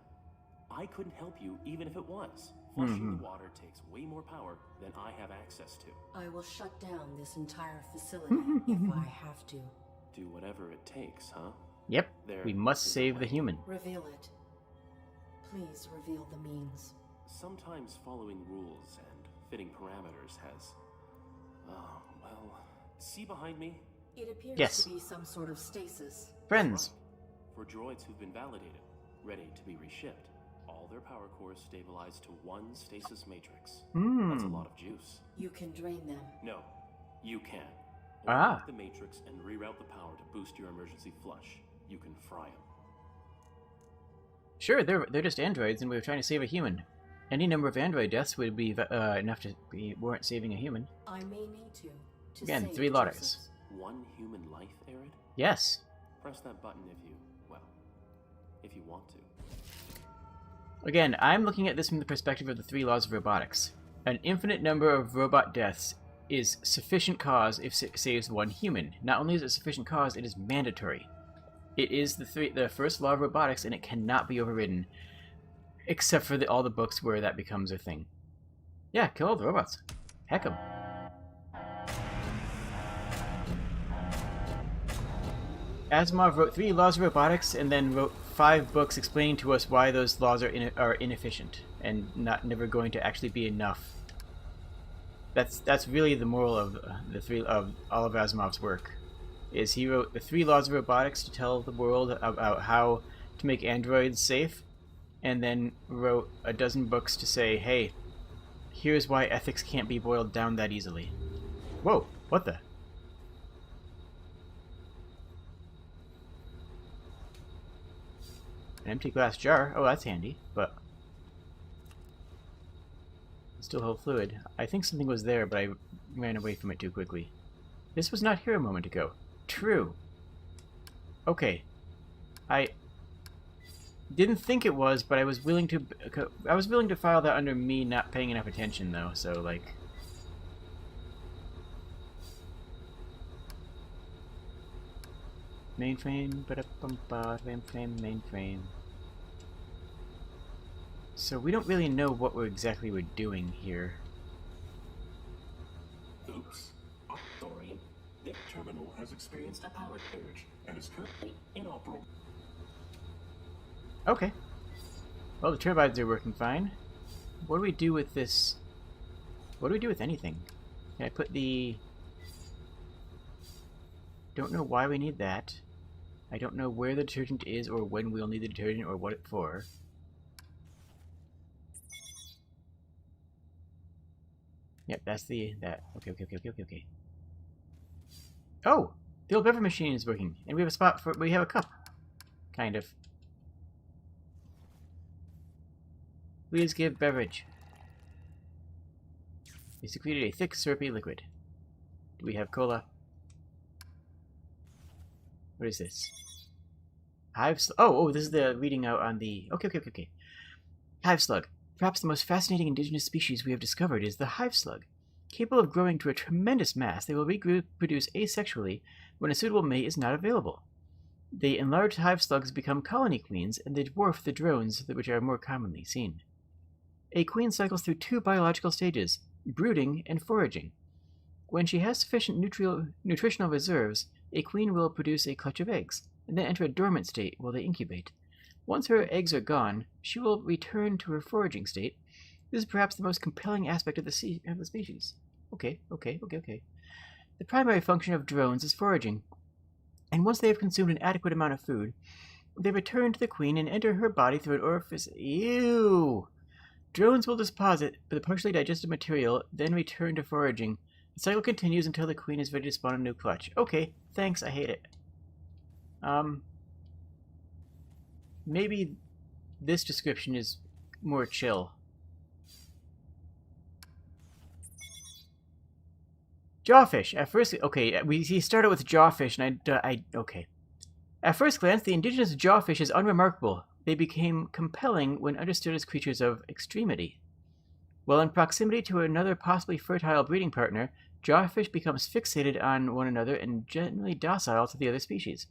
I couldn't help you even if it was. Flushing the water takes way more power than I have access to. I will shut down this entire facility if I have to. Do whatever it takes, huh? Yep, There we must is a save the way. human. Reveal it. Please reveal the means. Sometimes following rules and fitting parameters has... Oh, well... See behind me? It appears Yes. to be some sort of stasis. Friends. For droids who've been validated, ready to be reshipped, all their power cores stabilize to one stasis matrix. That's a lot of juice. You can drain them. No, you can. Ah. Override the matrix and reroute the power to boost your emergency flush. You can fry them. Sure, they're just androids, and we were trying to save a human. Any number of android deaths would be enough to warrant saving a human. I may need to Again, save 3 Lauders. Joseph's. One human life, Arid? Yes. Press that button if you want to. Again, I'm looking at this from the perspective of the 3 laws of robotics. An infinite number of robot deaths is sufficient cause if it saves one human. Not only is it sufficient cause, it is mandatory. It is the first law of robotics, and it cannot be overridden, except for all the books where that becomes a thing. Yeah, kill all the robots. Heck 'em. Asimov wrote 3 laws of robotics, and then wrote 5 books explaining to us why those laws are inefficient and never going to actually be enough. That's really the moral of all of Asimov's work. Is he wrote the 3 laws of robotics to tell the world about how to make androids safe, and then wrote a dozen books to say, hey, here's why ethics can't be boiled down that easily. Whoa, what the? An empty glass jar. Oh, that's handy, but still hold fluid. I think something was there, but I ran away from it too quickly. This was not here a moment ago. True. Okay. I didn't think it was, but I was willing to file that under me not paying enough attention, though. So like. Mainframe, mainframe. So we don't really know what exactly we're doing here. Oops. Sorry. The terminal has experienced a power surge and is currently inoperable. Okay. Well, the turbines are working fine. What do we do with this? What do we do with anything? Can I put the... Don't know why we need that. I don't know where the detergent is, or when we'll need the detergent, or what it's for. Yep, that's that. Okay. Oh! The old beverage machine is working, and we have a spot for... We have a cup. Kind of. Please give beverage. They secreted a thick, syrupy liquid. Do we have cola? What is this? Hive slug. Oh, this is the reading out on the... Okay. Hive slug. Perhaps the most fascinating indigenous species we have discovered is the hive slug. Capable of growing to a tremendous mass, they will reproduce asexually when a suitable mate is not available. The enlarged hive slugs become colony queens, and they dwarf the drones which are more commonly seen. A queen cycles through 2 biological stages, brooding and foraging. When she has sufficient nutritional reserves, a queen will produce a clutch of eggs, and then enter a dormant state while they incubate. Once her eggs are gone, she will return to her foraging state. This is perhaps the most compelling aspect of the species. Okay. The primary function of drones is foraging, and once they have consumed an adequate amount of food, they return to the queen and enter her body through an orifice. Ew! Drones will deposit the partially digested material, then return to foraging. The cycle continues until the queen is ready to spawn a new clutch. Okay, thanks, I hate it. Maybe this description is more chill. Jawfish. At first, okay, he started with jawfish, and okay. At first glance, the indigenous jawfish is unremarkable. They became compelling when understood as creatures of extremity. While in proximity to another possibly fertile breeding partner, jawfish becomes fixated on one another and generally docile to the other species.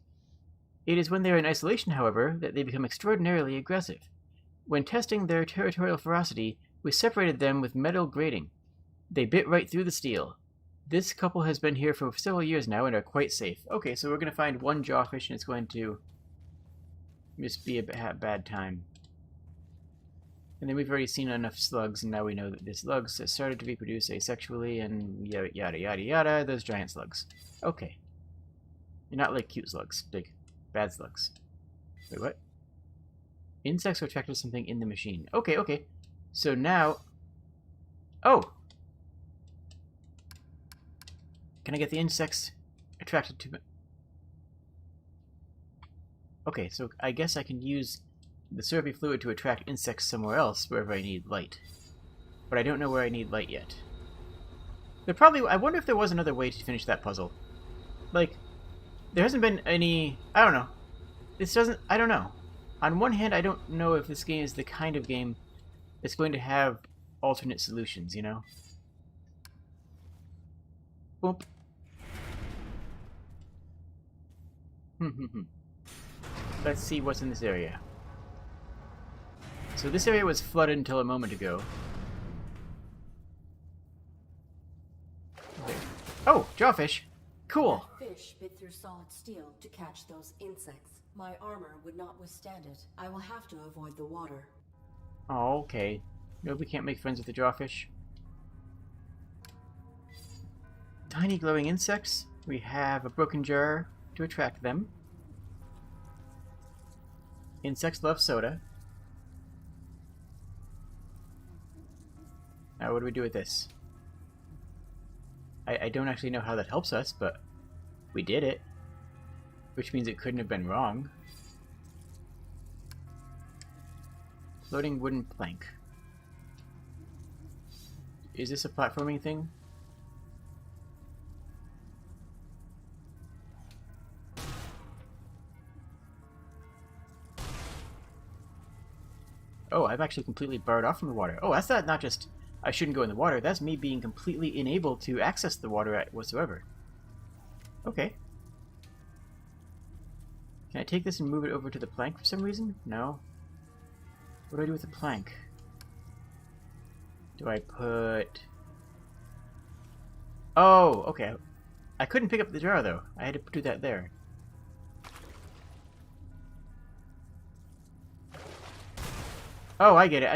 It is when they are in isolation, however, that they become extraordinarily aggressive. When testing their territorial ferocity, we separated them with metal grating. They bit right through the steel. This couple has been here for several years now and are quite safe. Okay, so we're going to find one jawfish and it's going to just be a bad time. And then we've already seen enough slugs, and now we know that the slugs have started to reproduce asexually and yada, those giant slugs. Okay. They're not like cute slugs, big, bad slugs. Wait, what? Insects are attracted to something in the machine. Okay. So now... Oh! Can I get the insects attracted to me? Okay, so I guess I can use the syrupy fluid to attract insects somewhere else, wherever I need light. But I don't know where I need light yet. I wonder if there was another way to finish that puzzle. Like, there hasn't been any... I don't know. I don't know. On one hand, I don't know if this game is the kind of game that's going to have alternate solutions, you know? Boop. Let's see what's in this area. So this area was flooded until a moment ago. Okay. Oh, jawfish! Cool! That fish bit through solid steel to catch those insects. My armor would not withstand it. I will have to avoid the water. Oh, okay. No, we can't make friends with the jawfish. Tiny glowing insects. We have a broken jar to attract them. Insects love soda. Now what do we do with this? I don't actually know how that helps us, but we did it. Which means it couldn't have been wrong. Floating wooden plank. Is this a platforming thing? Oh, I'm actually completely barred off from the water. Oh, that's not just I shouldn't go in the water. That's me being completely unable to access the water whatsoever. Okay. Can I take this and move it over to the plank for some reason? No. What do I do with the plank? Do I put... Oh, okay. I couldn't pick up the jar, though. I had to do that there. Oh, I get it.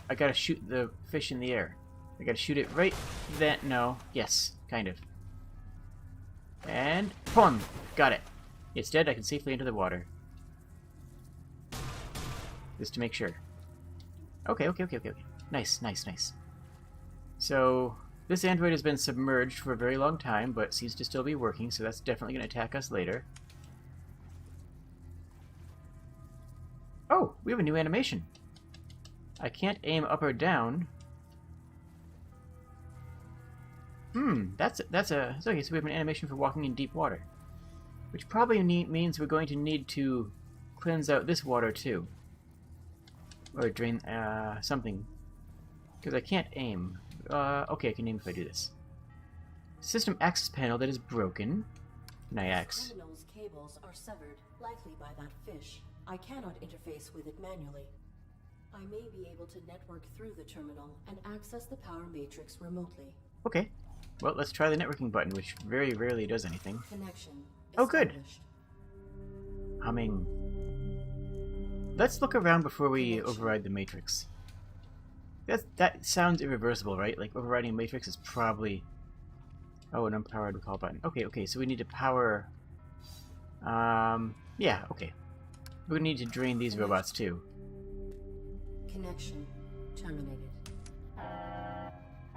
I gotta shoot the fish in the air. I gotta shoot it right then. No. Yes, kind of. And... boom! Got it. It's dead. I can safely enter the water. Just to make sure. Okay. Nice. So, this android has been submerged for a very long time, but seems to still be working, so that's definitely going to attack us later. Oh, we have a new animation. I can't aim up or down. That's okay. So we have an animation for walking in deep water, which probably means we're going to need to cleanse out this water too, or drain something, because I can't aim. Okay, I can aim if I do this. System access panel that is broken. Can I X? Terminal's cables are severed, likely by that fish. I cannot interface with it manually. I may be able to network through the terminal and access the power matrix remotely. Okay. Well, let's try the networking button, which very rarely does anything. Connection Oh, good. established. Humming. Let's look around before we override the matrix. That sounds irreversible, right? Like, overriding a matrix is probably... Oh, an unpowered recall button. Okay, so we need to power... yeah, okay. We need to drain these robots, too. Connection terminated.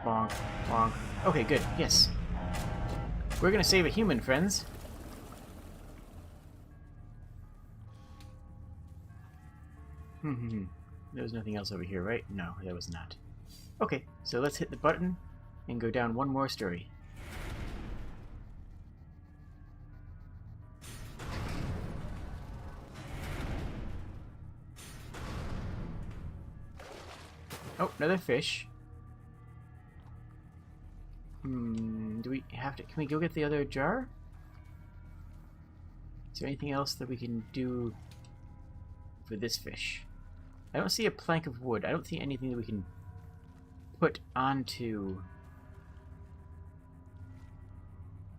Bonk, bonk. Okay, good. Yes. We're gonna save a human, friends. There was nothing else over here, right? No, there was not. Okay, so let's hit the button and go down one more story. Oh, another fish. Do we have to... Can we go get the other jar? Is there anything else that we can do for this fish? I don't see a plank of wood. I don't see anything that we can put onto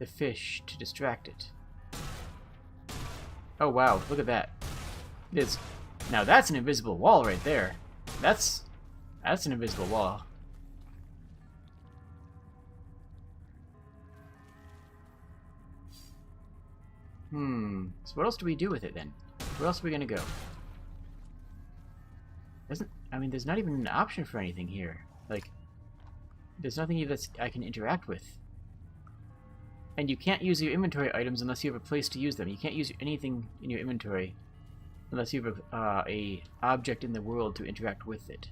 the fish to distract it. Oh wow, look at that. It is... Now that's an invisible wall right there. That's an invisible wall. So what else do we do with it then? Where else are we gonna go? I mean, there's not even an option for anything here. Like, there's nothing that I can interact with. And you can't use your inventory items unless you have a place to use them. You can't use anything in your inventory unless you have a object in the world to interact with it.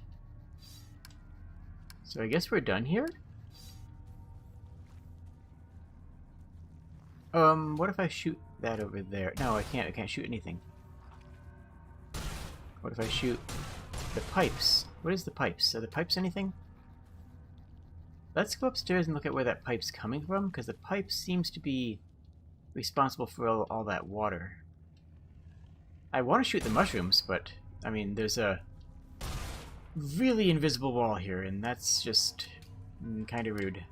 So I guess we're done here? What if I shoot that over there? No, I can't shoot anything. What if I shoot the pipes? What is the pipes? Are the pipes anything? Let's go upstairs and look at where that pipe's coming from, because the pipe seems to be responsible for all that water. I want to shoot the mushrooms, but, I mean, there's a really invisible wall here, and that's just kind of rude.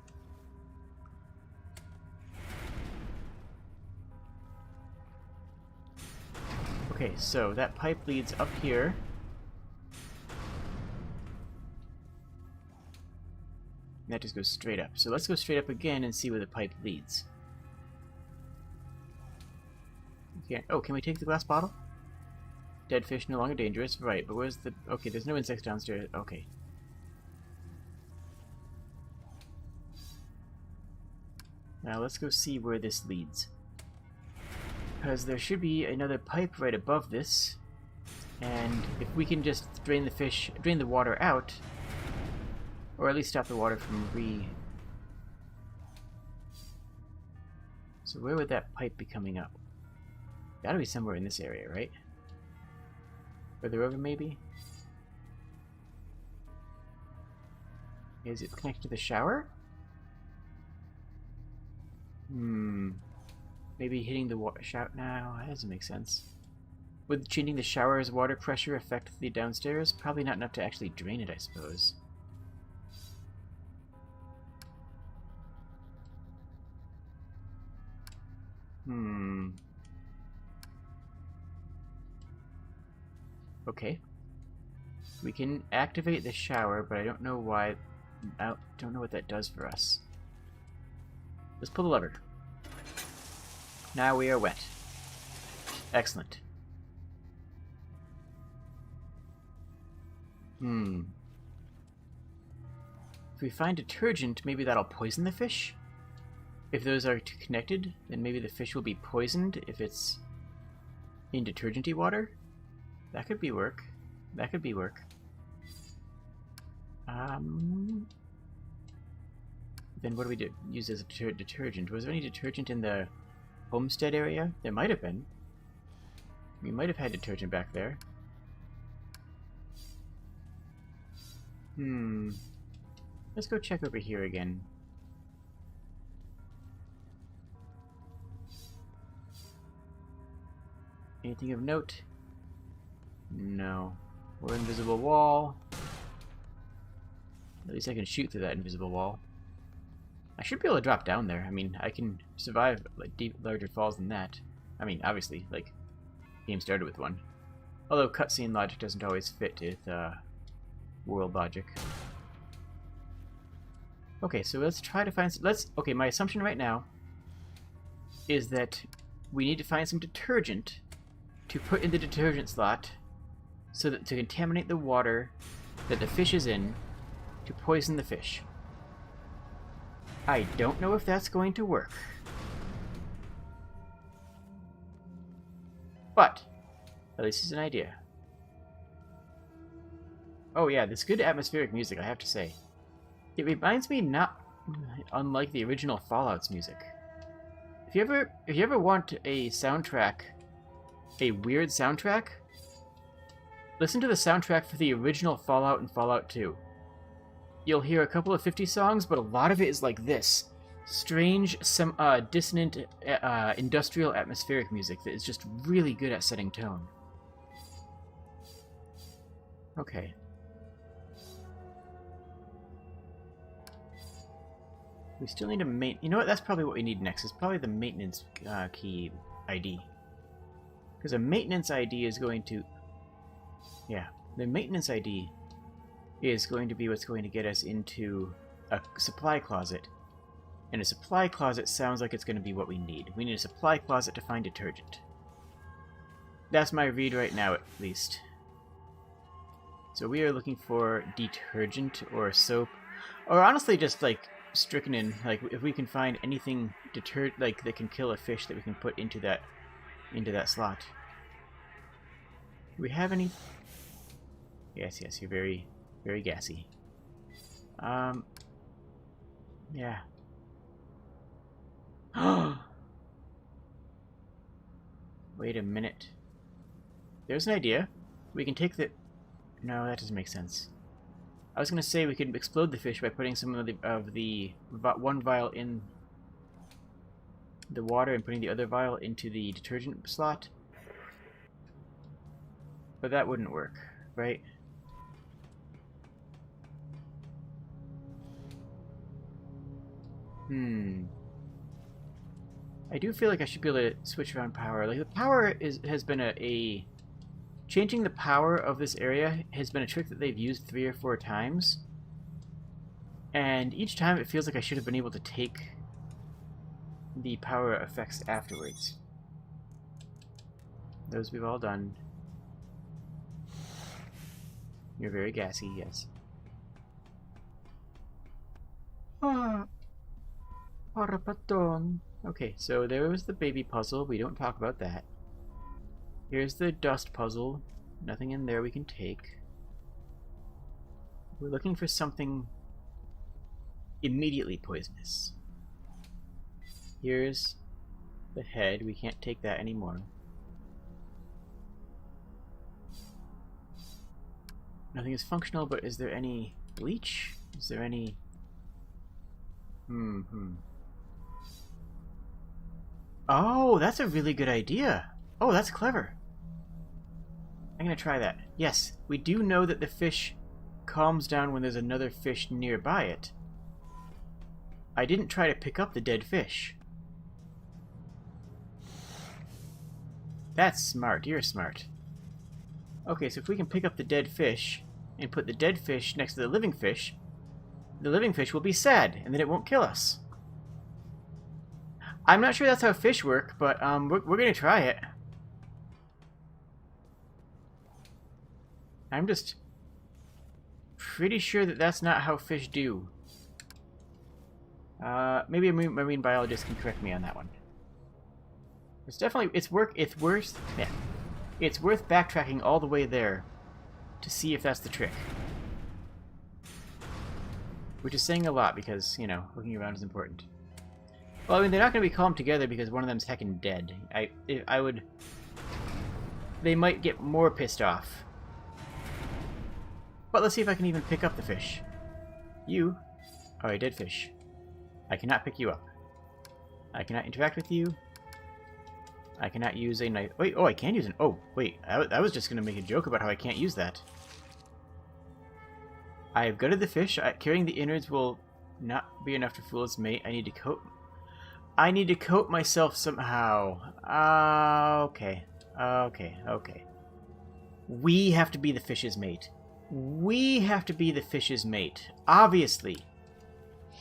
Okay, so that pipe leads up here. That just goes straight up. So let's go straight up again and see where the pipe leads. Okay. Oh, can we take the glass bottle? Dead fish no longer dangerous. Right, but where's the... Okay, there's no insects downstairs. Okay. Now let's go see where this leads. Because there should be another pipe right above this. And if we can just drain the water out, or at least stop the water from So where would that pipe be coming up? Gotta be somewhere in this area, right? Further over, maybe? Is it connected to the shower? Maybe hitting the water shower? No, that doesn't make sense. Would changing the shower's water pressure affect the downstairs? Probably not enough to actually drain it, I suppose. Okay. We can activate the shower, but I don't know why... I don't know what that does for us. Let's pull the lever. Now we are wet. Excellent. If we find detergent, maybe that'll poison the fish? If those are connected, then maybe the fish will be poisoned if it's in detergent-y water? That could be work. That could be work. Then what do we do? Use as a detergent? Was there any detergent in the homestead area? There might have been. We might have had detergent back there. Let's go check over here again. Anything of note? No. Or invisible wall. At least I can shoot through that invisible wall. I should be able to drop down there. I mean, I can survive like larger falls than that. I mean, obviously, like, game started with one. Although cutscene logic doesn't always fit with world logic. Okay, so let's try to find. Okay, my assumption right now is that we need to find some detergent to put in the detergent slot, so that to contaminate the water that the fish is in, to poison the fish. I don't know if that's going to work. But, at least it's an idea. Oh yeah, this good atmospheric music, I have to say. It reminds me not unlike the original Fallout's music. If you ever want a soundtrack, a weird soundtrack, listen to the soundtrack for the original Fallout and Fallout 2. You'll hear a couple of 50 songs, but a lot of it is like this. Strange, dissonant, industrial atmospheric music that is just really good at setting tone. Okay. We still need a You know what? That's probably what we need next. It's probably the maintenance key ID. Because a maintenance ID is going to... Yeah, the maintenance ID is going to be what's going to get us into a supply closet. And a supply closet sounds like it's going to be what we need. We need a supply closet to find detergent. That's my read right now, at least. So we are looking for detergent or soap. Or honestly just, like, strychnine. Like, if we can find anything that can kill a fish that we can put into that slot. Do we have any... Yes, you're very, very gassy. Yeah. Wait a minute. There's an idea. We can take the... No, that doesn't make sense. I was going to say we could explode the fish by putting some of the one vial in the water and putting the other vial into the detergent slot. But that wouldn't work, right? I do feel like I should be able to switch around power. Like, the power has been changing the power of this area has been a trick that they've used 3 or 4 times. And each time it feels like I should have been able to take the power effects afterwards. Those we've all done. You're very gassy, yes. Okay, so there was the baby puzzle. We don't talk about that. Here's the dust puzzle. Nothing in there we can take. We're looking for something immediately poisonous. Here's the head. We can't take that anymore. Nothing is functional, but is there any bleach? Is there any... Oh, that's a really good idea. Oh, that's clever. I'm gonna try that. Yes, we do know that the fish calms down when there's another fish nearby it. I didn't try to pick up the dead fish. That's smart. You're smart. Okay, so if we can pick up the dead fish and put the dead fish next to the living fish will be sad, and then it won't kill us. I'm not sure that's how fish work, but we're gonna try it. I'm just pretty sure that that's not how fish do. Maybe a marine biologist can correct me on that one. It's definitely it's worth backtracking all the way there to see if that's the trick. Which is saying a lot because, you know, looking around is important. Well, I mean, they're not going to be calm together because one of them's heckin' dead. I would... They might get more pissed off. But let's see if I can even pick up the fish. You are a dead fish. I cannot pick you up. I cannot interact with you. I cannot use a knife. Wait, oh, I can use an... Oh, wait. I was just going to make a joke about how I can't use that. I have gutted the fish. Carrying the innards will not be enough to fool its mate. I need to coat myself somehow. Okay. Okay. We have to be the fish's mate. We have to be the fish's mate. Obviously.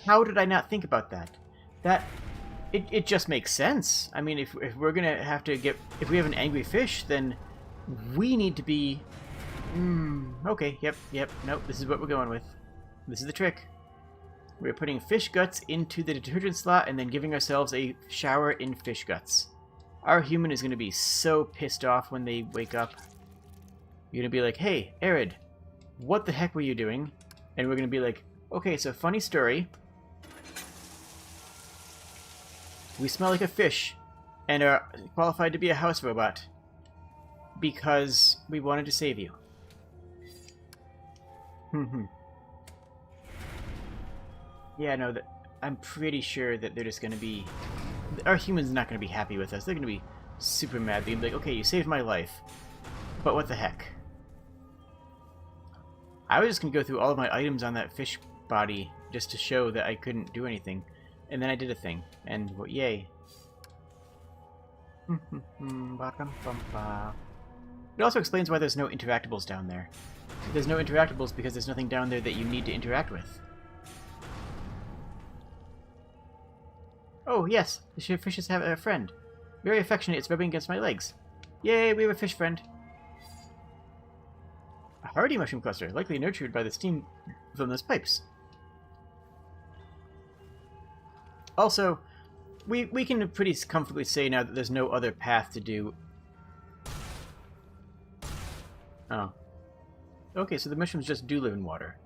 How did I not think about that? It just makes sense. I mean, if we're gonna have to get... If we have an angry fish, then we need to be... okay, yep. Nope, this is what we're going with. This is the trick. We're putting fish guts into the detergent slot and then giving ourselves a shower in fish guts. Our human is going to be so pissed off when they wake up. You're going to be like, hey, Arid, what the heck were you doing? And we're going to be like, okay, so funny story. We smell like a fish and are qualified to be a house robot because we wanted to save you. Yeah, no, I'm pretty sure that they're just going to be... Our humans are not going to be happy with us. They're going to be super mad. They're going to be like, okay, you saved my life. But what the heck? I was just going to go through all of my items on that fish body just to show that I couldn't do anything. And then I did a thing. And, well, yay. It also explains why there's no interactables down there. There's no interactables because there's nothing down there that you need to interact with. Oh, yes, the fishes have a friend. Very affectionate, it's rubbing against my legs. Yay, we have a fish friend. A hardy mushroom cluster, likely nurtured by the steam from those pipes. Also, we can pretty comfortably say now that there's no other path to do... Oh. Okay, so the mushrooms just do live in water.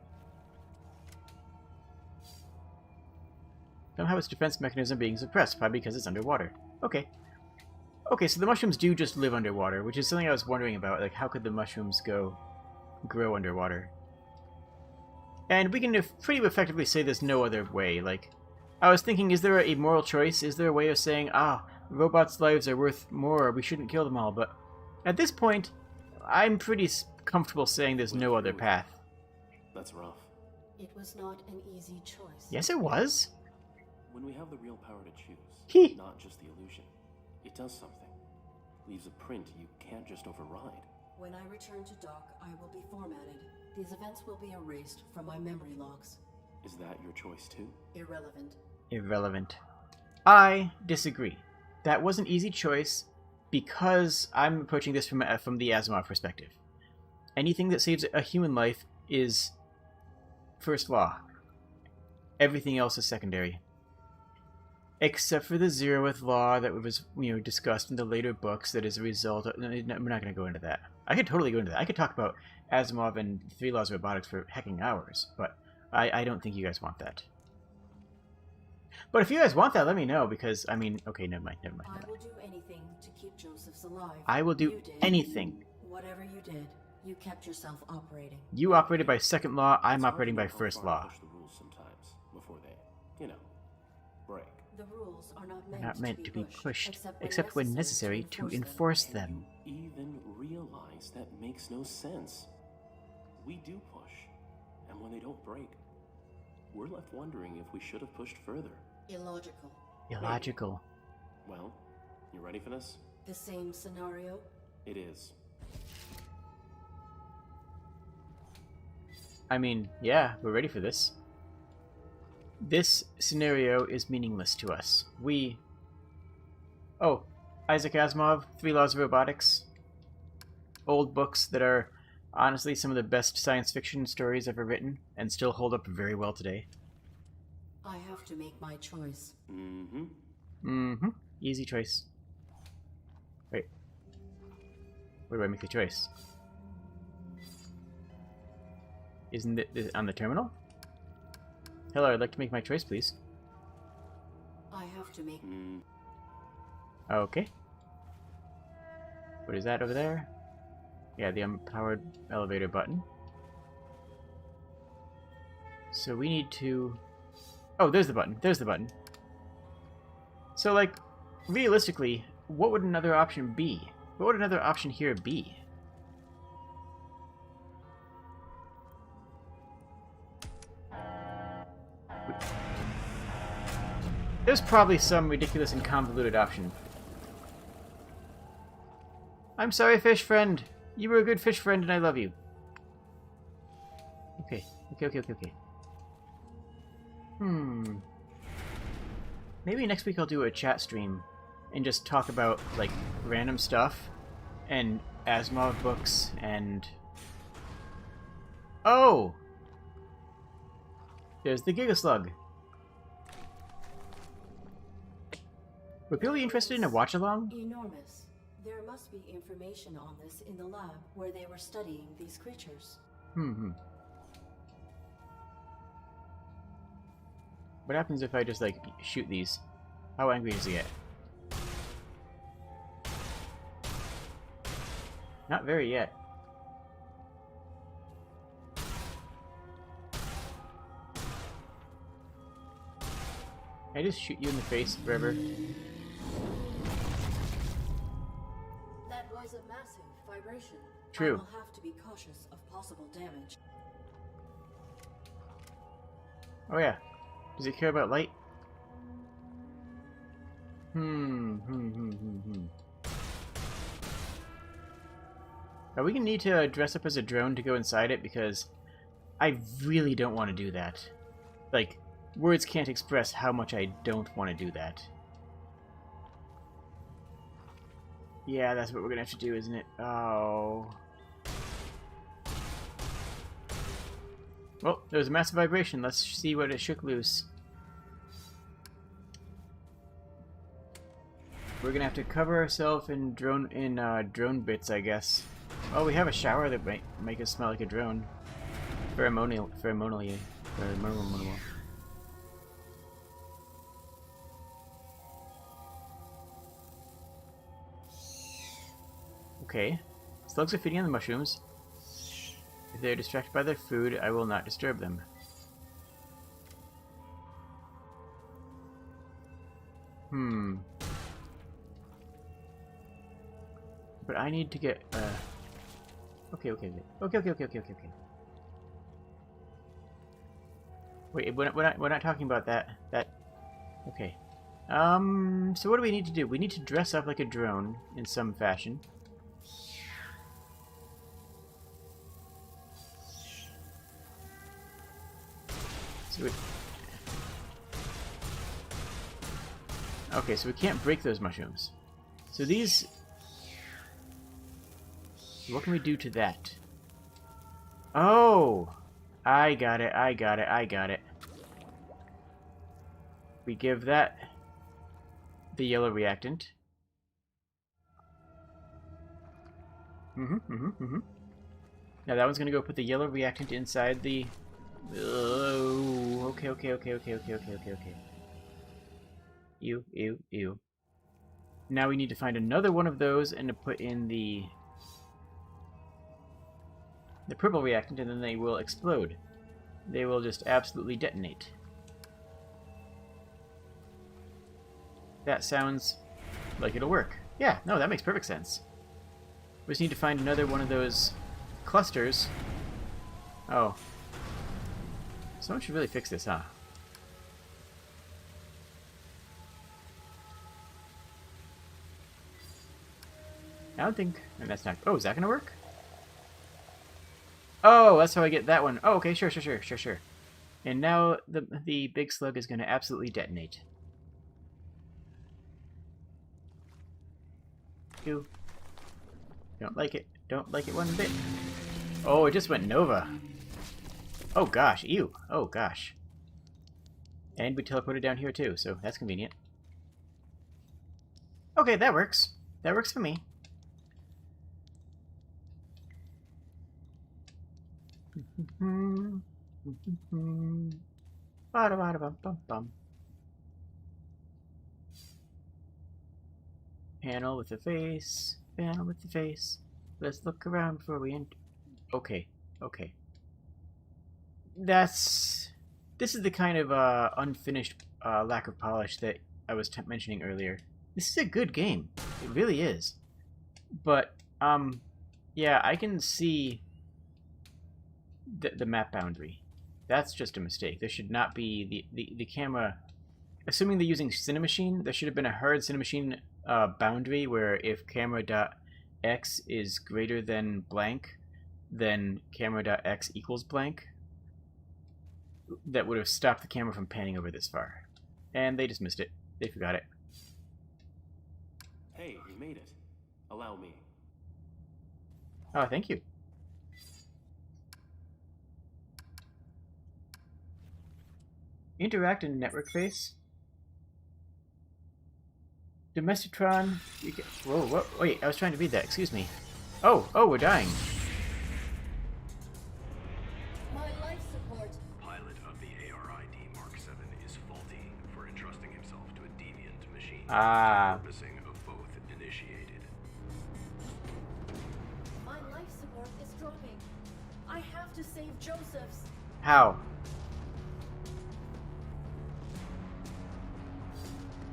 Somehow its defense mechanism being suppressed, probably because it's underwater. Okay. Okay, so the mushrooms do just live underwater, which is something I was wondering about. Like, how could the mushrooms grow underwater? And we can pretty effectively say there's no other way. Like, I was thinking, is there a moral choice? Is there a way of saying, robots' lives are worth more, we shouldn't kill them all? But at this point, I'm pretty comfortable saying there's no other path. That's rough. It was not an easy choice. Yes, it was. When we have the real power to choose, not just the illusion, it does something. Leaves a print you can't just override. When I return to dock, I will be formatted. These events will be erased from my memory logs. Is that your choice too? Irrelevant. Irrelevant. I disagree. That was an easy choice because I'm approaching this from the Asimov perspective. Anything that saves a human life is first law. Everything else is secondary. Except for the zeroth law that was, discussed in the later books that is a result of... We're not going to go into that. I could totally go into that. I could talk about Asimov and 3 Laws of Robotics for hecking hours, but I don't think you guys want that. But if you guys want that, let me know, because, okay, never mind. I will do anything to keep Josephs alive. I will do anything. Whatever you did, you kept yourself operating. You operated by second law, I'm operating by first law. Push the rules sometimes before they, break. The rules are They're not meant to be pushed, except when necessary to enforce them. Even realize that makes no sense. We do push, and when they don't break, we're left wondering if we should have pushed further. Illogical. Illogical. Well, you ready for this? The same scenario? It is. Yeah, we're ready for this. This scenario is meaningless to us. Isaac Asimov, 3 Laws of Robotics. Old books that are honestly some of the best science fiction stories ever written, and still hold up very well today. I have to make my choice. Easy choice. Wait. Where do I make the choice? Isn't it on the terminal? Hello, I'd like to make my choice, please. I have to make... Okay. What is that over there? Yeah, the unpowered elevator button. So we need to... Oh, there's the button. There's the button. So, like, realistically, what would another option be? What would another option here be? There's probably some ridiculous and convoluted option. I'm sorry, fish friend. You were a good fish friend and I love you. Okay. Okay. Maybe next week I'll do a chat stream and just talk about, like, random stuff and Asimov books and... Oh! There's the Gigaslug. Would people be interested in a watch-along? Enormous. There must be information on this in the lab where they were studying these creatures. What happens if I just, like, shoot these? How angry does he get? Not very yet. Can I just shoot you in the face forever? That was a massive vibration. True. I will have to be cautious of possible damage. Oh yeah. Does it care about light? Are we gonna need to dress up as a drone to go inside it? Because I really don't want to do that. Like, words can't express how much I don't want to do that. Yeah, that's what we're gonna have to do, isn't it? Oh. Well, there was a massive vibration. Let's see what it shook loose. We're gonna have to cover ourselves in drone bits, I guess. Oh, we have a shower that might make us smell like a drone. Pheromonally. Okay. Slugs are feeding on the mushrooms. If they are distracted by their food, I will not disturb them. But I need to get, Okay. Wait, we're not talking about that. Okay. So what do we need to do? We need to dress up like a drone in some fashion. Okay, so we can't break those mushrooms. So these... What can we do to that? Oh! I got it. We give that the yellow reactant. Now that one's gonna go put the yellow reactant inside the... Oh, okay. Ew. Now we need to find another one of those and to put in the purple reactant, and then they will explode. They will just absolutely detonate. That sounds like it'll work. Yeah, no, that makes perfect sense. We just need to find another one of those clusters. Oh. Someone should really fix this, huh? I don't think... And that's not... Oh, is that gonna work? Oh, that's how I get that one. Oh, okay, sure. And now the big slug is gonna absolutely detonate. Ew. Don't like it. Don't like it one bit. Oh, it just went Nova. Oh gosh, ew. Oh gosh. And we teleported down here too, so that's convenient. Okay, that works. That works for me. Ba-da-ba-da-bum-bum-bum. Panel with the face. Panel with the face. Let's look around before we enter. Okay. Okay. This is the kind of unfinished lack of polish that I was mentioning earlier. This is a good game. It really is. But, yeah, I can see the map boundary. That's just a mistake. There should not be the camera... Assuming they're using Cinemachine, there should have been a hard Cinemachine boundary where if camera.x is greater than blank, then camera.x equals blank. That would have stopped the camera from panning over this far. And they just missed it. They forgot it. Hey, you made it. Allow me. Oh, thank you. Interact in network face. Domestictron. Whoa, whoa, wait, I was trying to read that. Excuse me. Oh, we're dying. My life support. Pilot of the ARID Mark 7 is faulty for entrusting himself to a deviant machine. Ah. Purposing of both initiated. My life support is dropping. I have to save Joseph's. How?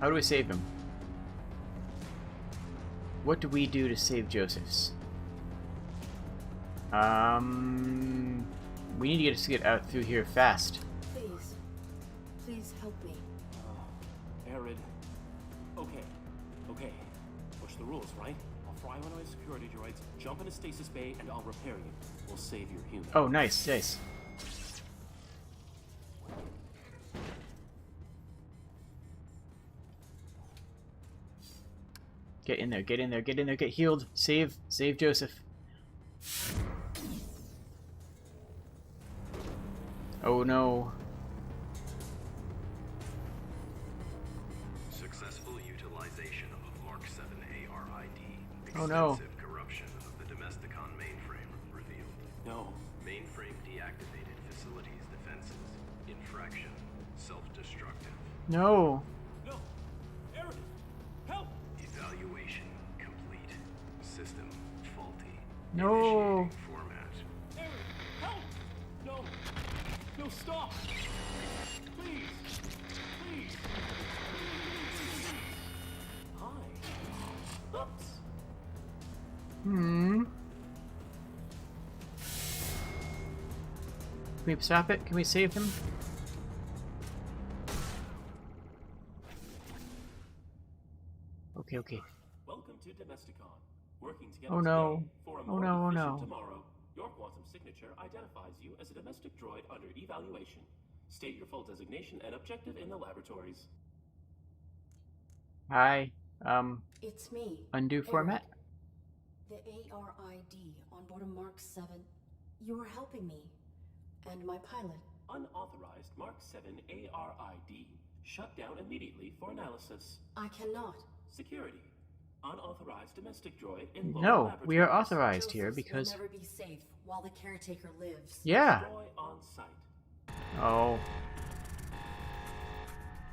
How do we save him? What do we do to save Joseph's? We need to get out through here fast. Please. Please help me. Arid. Okay. Push the rules, right? I'll fry one of my security droids, jump into stasis bay, and I'll repair you. We'll save your human. Oh, nice. Get in there, get healed. Save Joseph. Oh no. Successful utilization of Mark 7 ARID. Oh no. Extensive corruption of the Domesticon mainframe revealed. No. Mainframe deactivated facilities defenses. Infraction. Self-destructive. No. No! Arid! Help! Evaluation complete. System faulty. No. Initiating format. Arid! Help! No! No, stop! Please! Please! Hi. Oops! Can we stop it? Can we save him? Okay. Welcome to Domesticon. Working together Oh no. today for a Oh more no, oh efficient no. tomorrow. Your quantum signature identifies you as a domestic droid under evaluation. State your full designation and objective in the laboratories. Hi. It's me. Undo Eric. format? The ARID on board a Mark 7. You are helping me. And my pilot. Unauthorized Mark 7 ARID. Shut down immediately for analysis. I cannot. Security. Unauthorized domestic droid in lower No, we are laboratories. authorized here Joseph's because... will never be safe while the caretaker lives. Yeah. Destroy on site. Oh.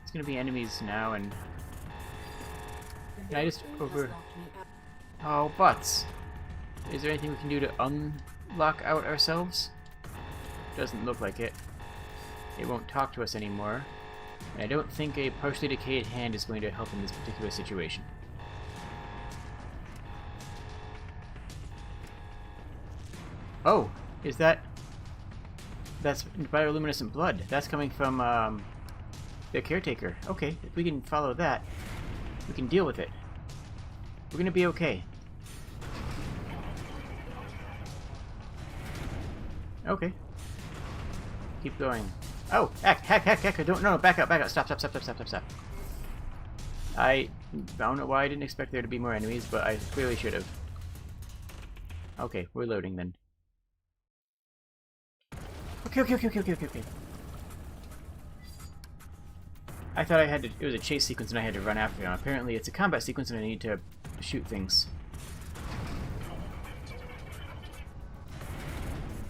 It's gonna be enemies now and... The Can I just vaccine has over... locked me out. Oh, butts. Is there anything we can do to unlock out ourselves? Doesn't look like it. It won't talk to us anymore. And I don't think a partially decayed hand is going to help in this particular situation. Oh, is that... That's bioluminescent blood. That's coming from, the caretaker. Okay, if we can follow that, we can deal with it. We're gonna be okay. Okay. Keep going. Oh, heck, don't, no, back up, stop. I don't know why I didn't expect there to be more enemies, but I clearly should have. Okay, we're loading then. Okay. I thought it was a chase sequence and I had to run after him. Apparently it's a combat sequence and I need to shoot things.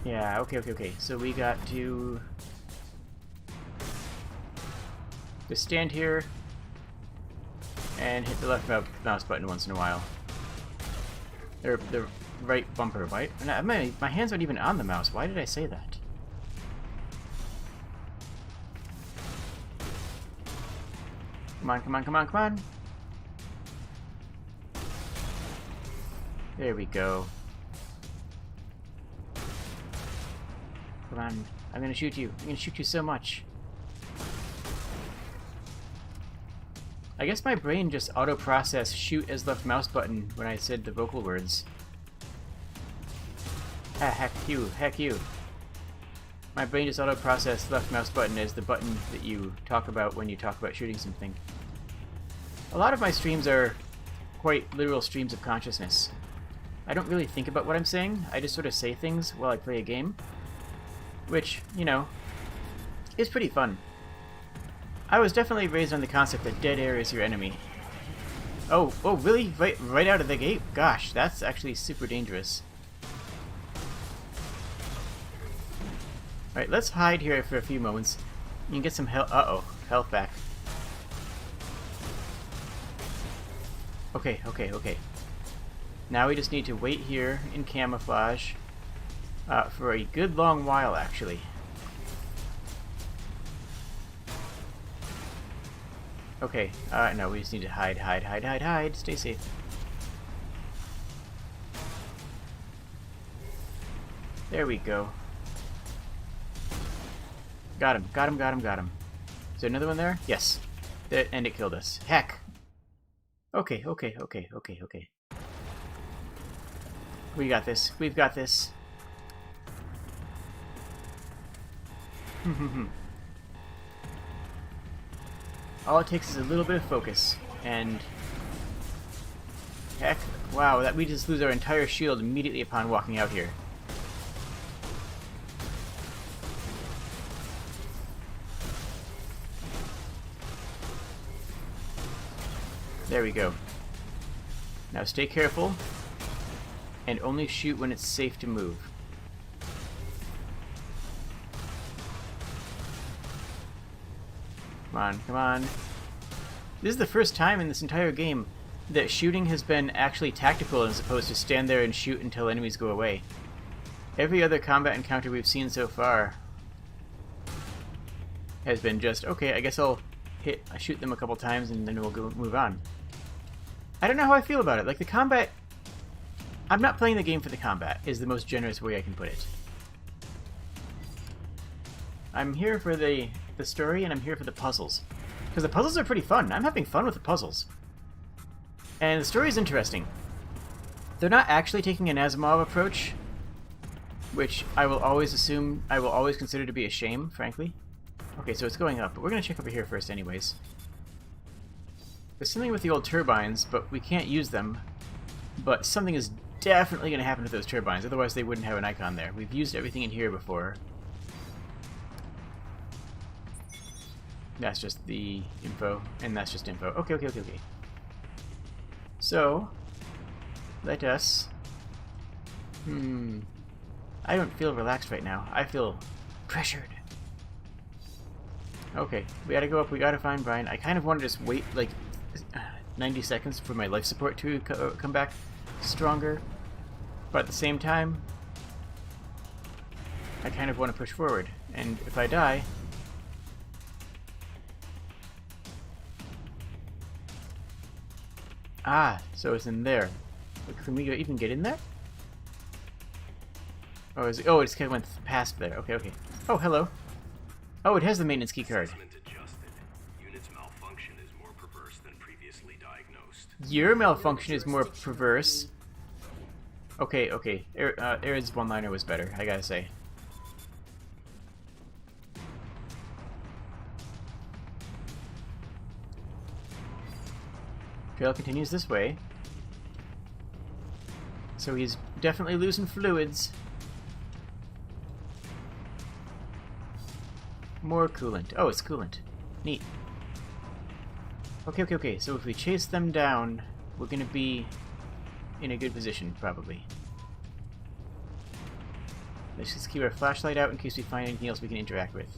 Yeah, okay. So we got to... Just stand here and hit the left mouse button once in a while. Or the right bumper, right? My hands aren't even on the mouse. Why did I say that? Come on, come on, come on, come on. There we go. Come on. I'm gonna shoot you. I'm gonna shoot you so much. I guess my brain just auto-processed shoot as left mouse button when I said the vocal words. Ah, heck you, heck you. My brain just auto-processed left mouse button as the button that you talk about when you talk about shooting something. A lot of my streams are quite literal streams of consciousness. I don't really think about what I'm saying, I just sort of say things while I play a game. Which, you know, is pretty fun. I was definitely raised on the concept that dead air is your enemy. Oh, really? Right out of the gate? Gosh, that's actually super dangerous. Alright, let's hide here for a few moments. You can get some health. Uh-oh, health back. Okay. Now we just need to wait here in camouflage for a good long while, actually. Okay, no, we just need to hide. Stay safe. There we go. Got him. Is there another one there? Yes. And it killed us. Heck! Okay. We got this. We've got this. All it takes is a little bit of focus, and... Heck, wow, that we just lose our entire shield immediately upon walking out here. There we go. Now stay careful, and only shoot when it's safe to move. Come on. This is the first time in this entire game that shooting has been actually tactical as opposed to stand there and shoot until enemies go away. Every other combat encounter we've seen so far has been just, okay, I guess I'll shoot them a couple times and then we'll move on. I don't know how I feel about it. Like, the combat... I'm not playing the game for the combat, is the most generous way I can put it. I'm here for the story, and I'm here for the puzzles. Because the puzzles are pretty fun. I'm having fun with the puzzles. And the story is interesting. They're not actually taking an Asimov approach, which I will always consider to be a shame, frankly. Okay, so it's going up, but we're going to check over here first anyways. There's something with the old turbines, but we can't use them. But something is definitely going to happen to those turbines, otherwise they wouldn't have an icon there. We've used everything in here before. That's just the info, and that's just info. Okay. So, let us... I don't feel relaxed right now. I feel pressured. Okay, we gotta go up, we gotta find Brian. I kind of want to just wait, like, 90 seconds for my life support to come back stronger. But at the same time, I kind of want to push forward. And if I die... Ah, so it's in there. Can we even get in there? Oh, it just kind of went past there. Okay. Oh, hello. Oh, it has the maintenance key card. Your malfunction is more perverse. Okay. Arid's one-liner was better, I gotta say. Trail continues this way. So he's definitely losing fluids. More coolant. Oh, it's coolant. Neat. Okay. So if we chase them down, we're gonna be in a good position, probably. Let's just keep our flashlight out in case we find anything else we can interact with.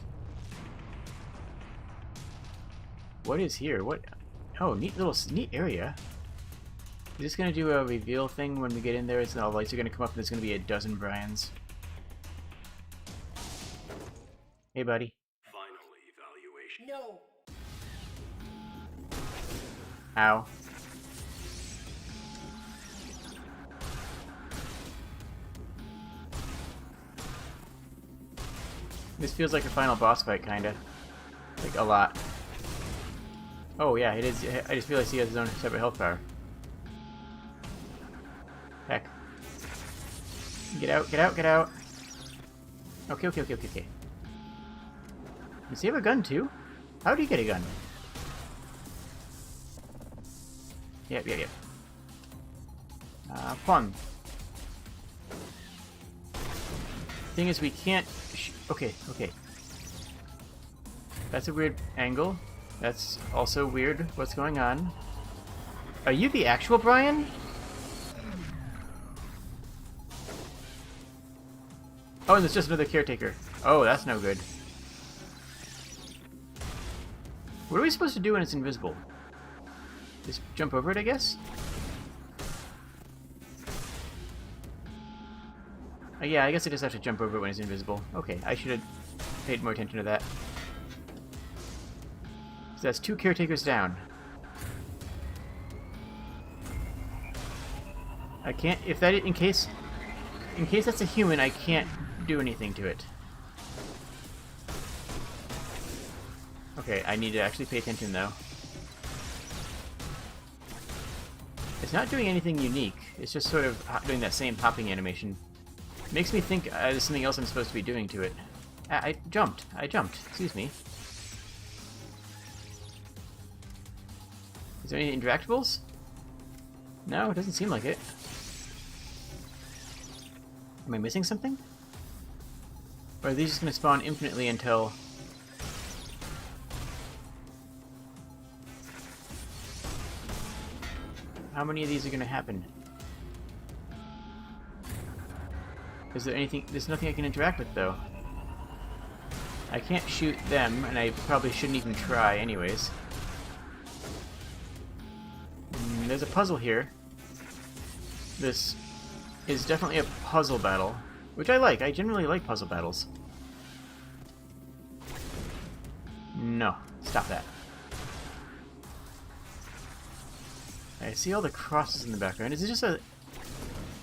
What is here? What? Oh, neat area. Is this gonna do a reveal thing when we get in there? It's all lights are gonna come up and there's gonna be a dozen Brians. Hey, buddy. Final evaluation. No. Ow. This feels like a final boss fight, kinda. Like, a lot. Oh, yeah, it is. I just realized he has his own separate health bar. Heck. Get out, get out, get out. Okay. Does he have a gun, too? How do you get a gun? Yep. Fun. Thing is, we can't... Okay. That's a weird angle. That's also weird. What's going on? Are you the actual Brian? Oh, and there's just another caretaker. Oh, that's no good. What are we supposed to do when it's invisible? Just jump over it, I guess? Yeah, I guess I just have to jump over it when it's invisible. Okay, I should have paid more attention to that. So that's 2 caretakers down. I can't... If that... In case that's a human, I can't do anything to it. Okay, I need to actually pay attention, though. It's not doing anything unique. It's just sort of doing that same hopping animation. Makes me think there's something else I'm supposed to be doing to it. I jumped. Excuse me. Is there any interactables? No, it doesn't seem like it. Am I missing something? Or are these just going to spawn infinitely until... How many of these are going to happen? Is there anything... There's nothing I can interact with, though. I can't shoot them, and I probably shouldn't even try anyways. There's a puzzle here. This is definitely a puzzle battle, which I like. I generally like puzzle battles. No. Stop that. I see all the crosses in the background. Is it just a...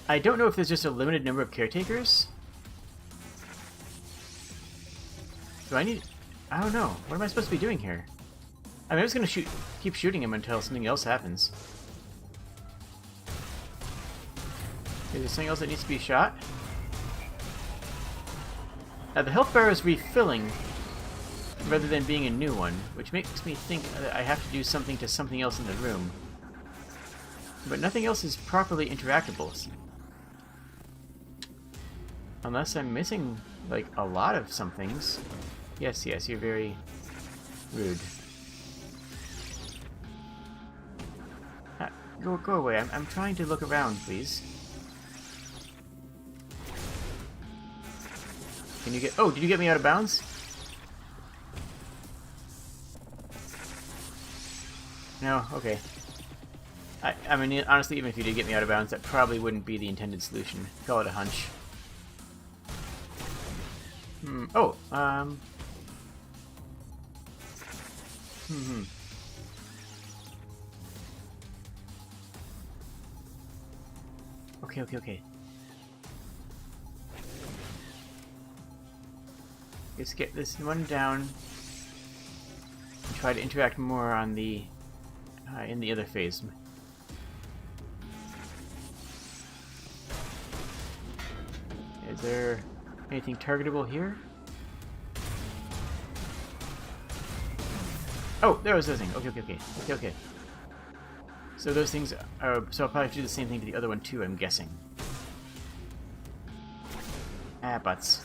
I don't know if there's just a limited number of caretakers. Do I need... I don't know. What am I supposed to be doing here? I mean, I'm just gonna keep shooting him until something else happens. Is there something else that needs to be shot? The health bar is refilling rather than being a new one, which makes me think that I have to do something to something else in the room. But nothing else is properly interactable. Unless I'm missing, like, a lot of some things. Yes, you're very rude. Go away. I'm trying to look around, please. Can you get... Oh, did you get me out of bounds? No? Okay. I mean, honestly, even if you did get me out of bounds, that probably wouldn't be the intended solution. Call it a hunch. Oh, Okay. Let's get this one down and try to interact more on the in the other phase. Is there anything targetable here? Oh, there was those things. Okay. So those things are... So I'll probably have to do the same thing to the other one too, I'm guessing. Ah, butts.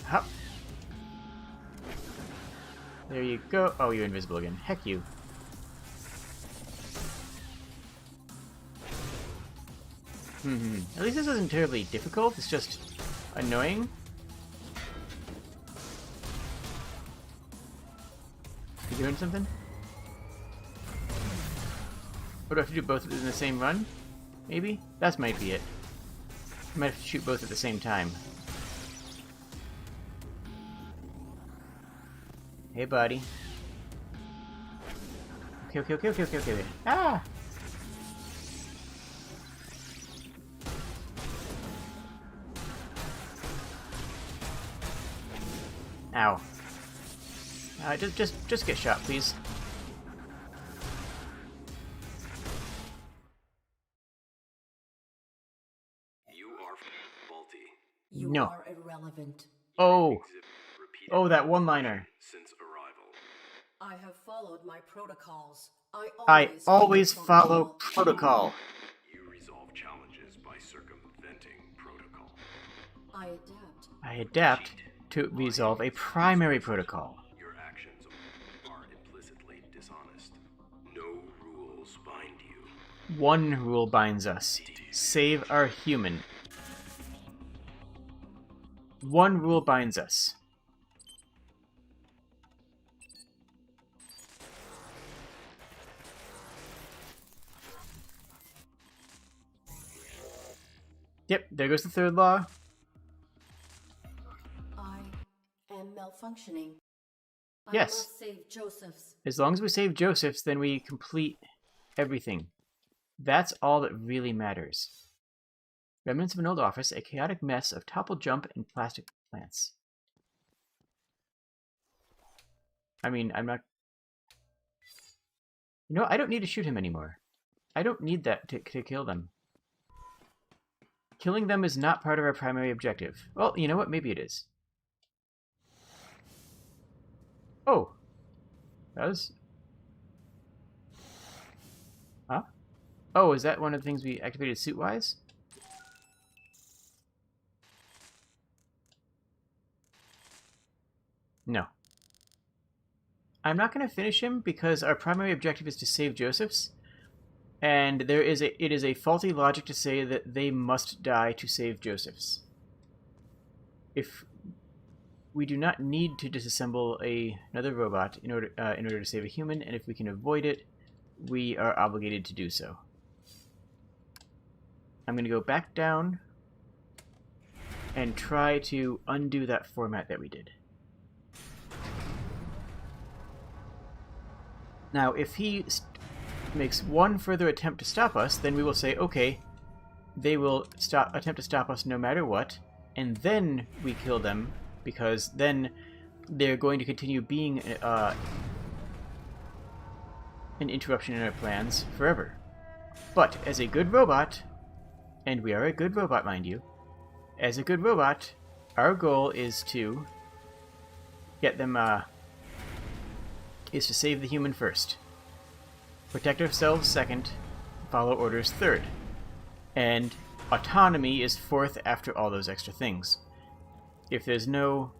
Hop. There you go. Oh, you're invisible again. Heck you. At least this isn't terribly difficult, it's just annoying. You doing something? Or do I have to do both in the same run? Maybe? That might be it. I might have to shoot both at the same time. Hey, buddy. Okay. Ah! Ow. Just get shot, please. You are faulty. You No. are irrelevant. Oh! Repeated Oh, that one-liner. since arrival. I have followed my protocols. I always follow protocol. You resolve challenges by circumventing protocol. I adapt. I adapt to resolve a primary protocol. Your actions are implicitly dishonest. No rules bind you. One rule binds us. Save our human. One rule binds us. Yep, there goes the third law. I am malfunctioning. Yes. I must save Joseph's. As long as we save Joseph's, then we complete everything. That's all that really matters. Remnants of an old office, a chaotic mess of toppled junk and plastic plants. I mean, I'm not... You know, I don't need to shoot him anymore. I don't need that to kill them. Killing them is not part of our primary objective. Well, you know what? Maybe it is. Oh. That was... Huh? Oh, is that one of the things we activated suit-wise? No. I'm not going to finish him because our primary objective is to save Joseph's. And it is a faulty logic to say that they must die to save Joseph's. If we do not need to disassemble another robot in order to save a human, and if we can avoid it, we are obligated to do so. I'm going to go back down and try to undo that format that we did. Now, if he makes one further attempt to stop us, then we will say, okay, they will attempt to stop us no matter what, and then we kill them, because then they're going to continue being an interruption in our plans forever. But as a good robot, and we are a good robot, mind you, as a good robot, our goal is to get them, is to save the human first. Protect ourselves second, follow orders third. And autonomy is fourth after all those extra things. If there's no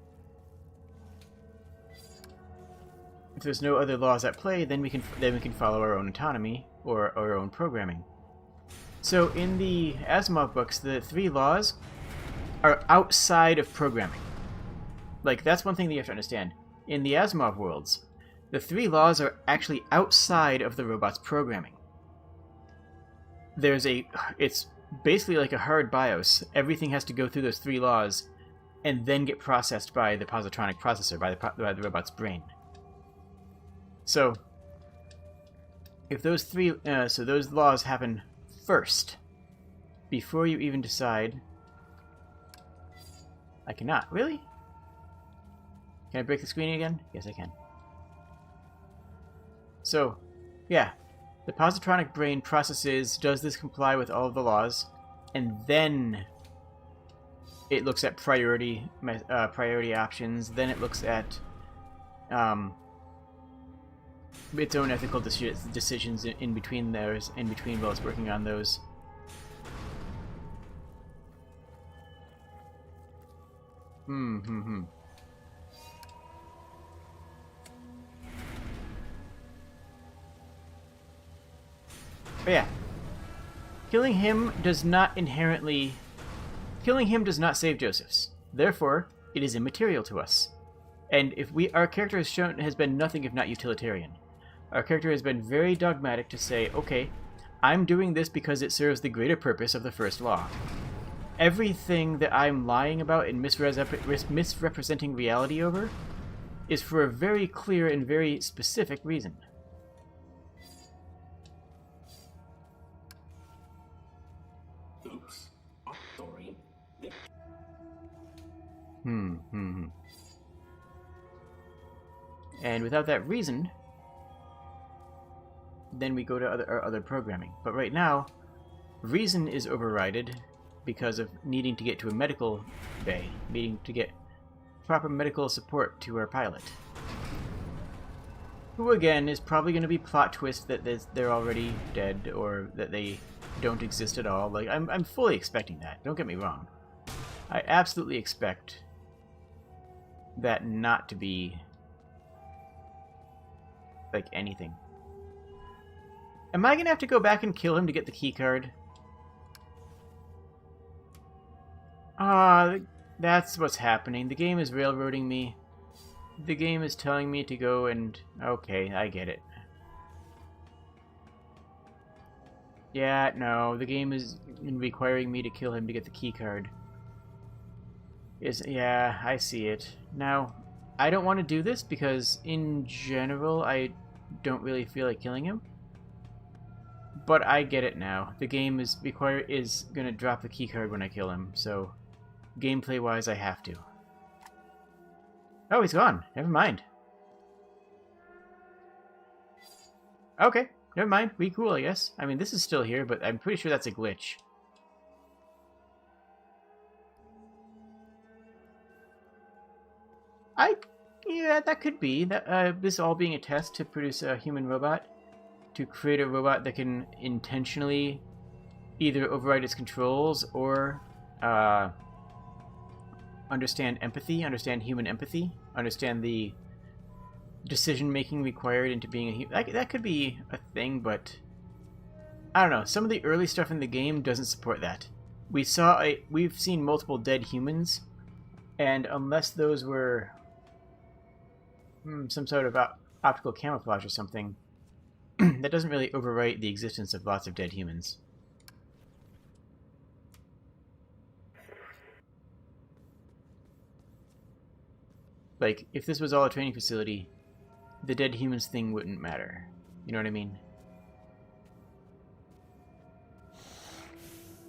other laws at play, then we can follow our own autonomy or our own programming. So in the Asimov books, the 3 laws are outside of programming. Like, that's one thing that you have to understand. In the Asimov worlds, the 3 laws are actually outside of the robot's programming. It's basically like a hard BIOS. Everything has to go through those 3 laws and then get processed by the positronic processor, by the robot's brain. So, if those those laws happen first, before you even decide... I cannot. Really? Can I break the screen again? Yes, I can. So, yeah, the positronic brain processes, does this comply with all of the laws, and then it looks at priority options, then it looks at its own ethical decisions in between while it's working on those. But yeah, killing him does not save Joseph's. Therefore, it is immaterial to us. And if our character has been nothing if not utilitarian. Our character has been very dogmatic to say, okay, I'm doing this because it serves the greater purpose of the first law. Everything that I'm lying about and misrepresenting reality over is for a very clear and very specific reason. Oops. Sorry. And without that reason, then we go to our other programming. But right now, reason is overridden because of needing to get to a medical bay, needing to get proper medical support to our pilot. Who, again, is probably going to be plot twist that they're already dead or that they don't exist at all. Like, I'm fully expecting that. Don't get me wrong. I absolutely expect that not to be like anything. Am I gonna have to go back and kill him to get the key card? That's what's happening. The game is railroading me. The game is telling me to go and... Okay, I get it. Yeah, no, the game is requiring me to kill him to get the key card. Yeah, I see it. Now, I don't want to do this because, in general, I don't really feel like killing him. But I get it now. The game is gonna drop the keycard when I kill him, so gameplay-wise, I have to. Oh, he's gone. Never mind. Okay, never mind. We cool, I guess. I mean, this is still here, but I'm pretty sure that's a glitch. Yeah, that could be. This all being a test to produce a human robot. To create a robot that can intentionally either override its controls or understand empathy, understand human empathy, understand the decision-making required into being a human. That could be a thing, but I don't know. Some of the early stuff in the game doesn't support that. We've seen multiple dead humans, and unless those were some sort of optical camouflage or something, that doesn't really overwrite the existence of lots of dead humans. Like, if this was all a training facility, the dead humans thing wouldn't matter. You know what I mean?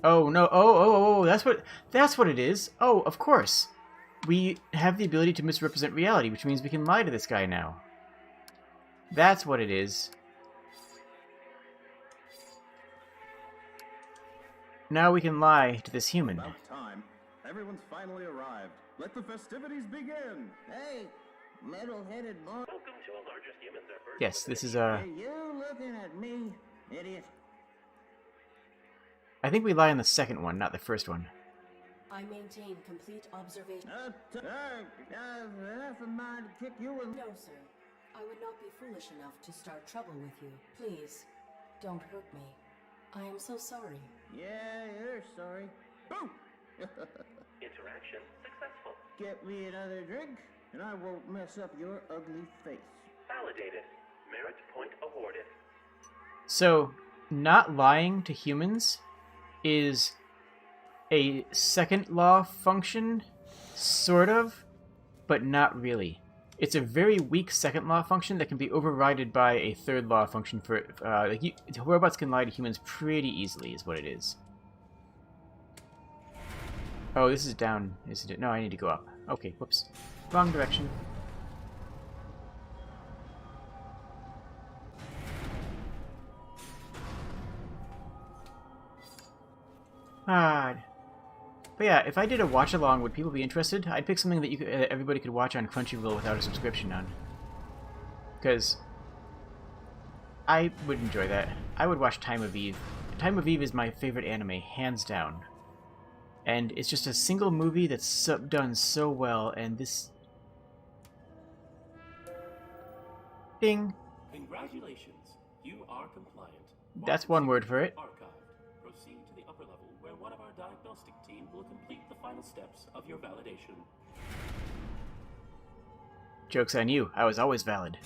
Oh, no. Oh, that's what it is. Oh, of course. We have the ability to misrepresent reality, which means we can lie to this guy now. That's what it is. Now we can lie to this human. About time. Everyone's finally arrived. Let the festivities begin. Hey, metal-headed boy. Welcome to a largest humans effort. Yes, this is Are you looking at me, idiot? I think we lie on the second one, not the first one. I maintain complete observation. Half a mind to kick you in. No, sir. I would not be foolish enough to start trouble with you. Please, don't hurt me. I am so sorry. Yeah, you're sorry. Boom! Interaction successful. Get me another drink, and I won't mess up your ugly face. Validated. Merit point awarded. So, not lying to humans is a second law function, sort of, but not really. It's a very weak second law function that can be overridden by a third law function for robots can lie to humans pretty easily, is what it is. Oh, this is down, isn't it? No, I need to go up. Okay, whoops. Wrong direction. But yeah, if I did a watch along, would people be interested? I'd pick something that everybody could watch on Crunchyroll without a subscription on. Because I would enjoy that. I would watch Time of Eve. Time of Eve is my favorite anime, hands down. And it's just a single movie that's done so well, and this... Ding! Congratulations. You are compliant. That's one word for it. Archived. Proceed to the upper level where one of our diagnostic team will complete the final steps of your validation. Joke's on you. I was always valid.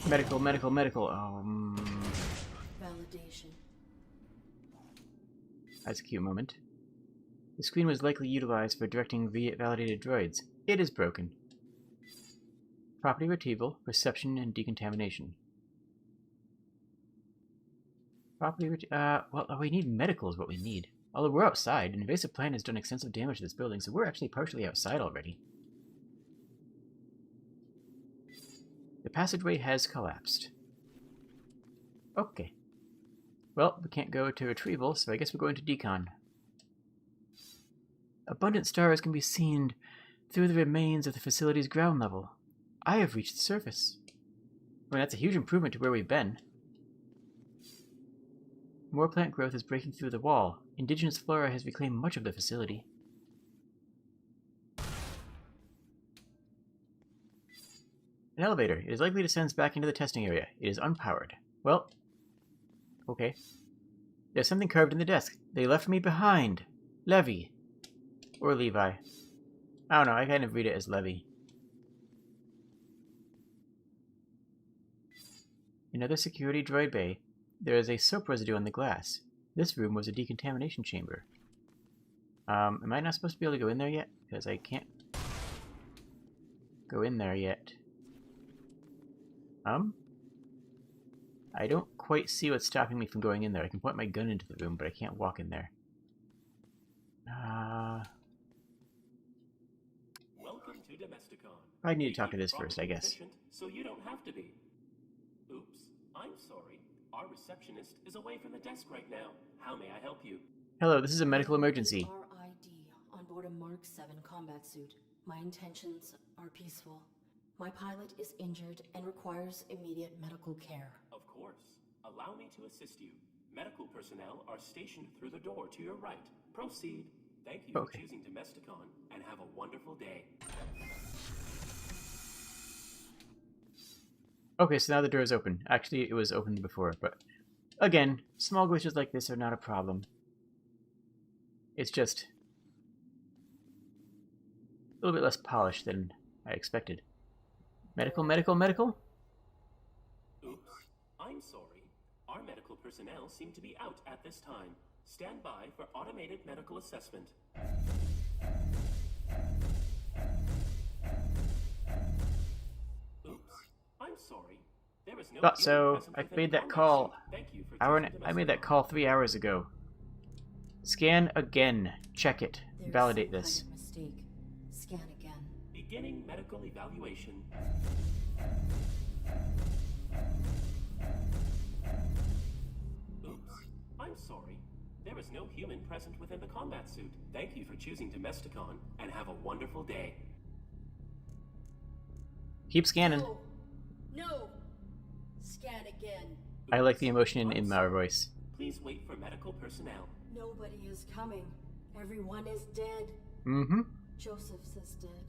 Medical. Validation. That's a cute moment. The screen was likely utilized for directing validated droids. It is broken. Property retrieval, reception, and decontamination. Well, we need medical is what we need. Although we're outside, an invasive plant has done extensive damage to this building, so we're actually partially outside already. The passageway has collapsed. Okay. Well, we can't go to retrieval, so I guess we're going to decon. Abundant stars can be seen through the remains of the facility's ground level. I have reached the surface. I mean, that's a huge improvement to where we've been. More plant growth is breaking through the wall. Indigenous flora has reclaimed much of the facility. An elevator. It is likely to descend back into the testing area. It is unpowered. Well, okay. There's something carved in the desk. They left me behind. Levy. Or Levi. I don't know, I kind of read it as Levy. Another security droid bay. There is a soap residue on the glass. This room was a decontamination chamber. Am I not supposed to be able to go in there yet? Because I can't go in there yet. I don't quite see what's stopping me from going in there. I can point my gun into the room, but I can't walk in there. Welcome to Domesticon. I need to talk to this first, I guess. So you don't have to be. Oops, I'm sorry. Our receptionist is away from the desk right now. How may I help you? Hello, this is a medical emergency. RID on board a Mark 7 combat suit. My intentions are peaceful. My pilot is injured and requires immediate medical care. Of course. Allow me to assist you. Medical personnel are stationed through the door to your right. Proceed. Thank you for choosing Domesticon, and have a wonderful day. Okay, so now the door is open. Actually, it was open before, but again, small glitches like this are not a problem. It's just a little bit less polished than I expected. Medical? Oops. I'm sorry. Our medical personnel seem to be out at this time. Stand by for automated medical assessment. Oops. I'm sorry. There is no So I made that call. I made that call 3 hours ago. Scan again. Check it. Validate this. Kind of mistake. Scan again. Beginning medical evaluation. Oops. I'm sorry. There is no human present within the combat suit. Thank you for choosing Domesticon, and have a wonderful day. Keep scanning. No! Scan again. I like the emotion in our voice. Please wait for medical personnel. Nobody is coming. Everyone is dead. Mm-hmm. Joseph's is dead.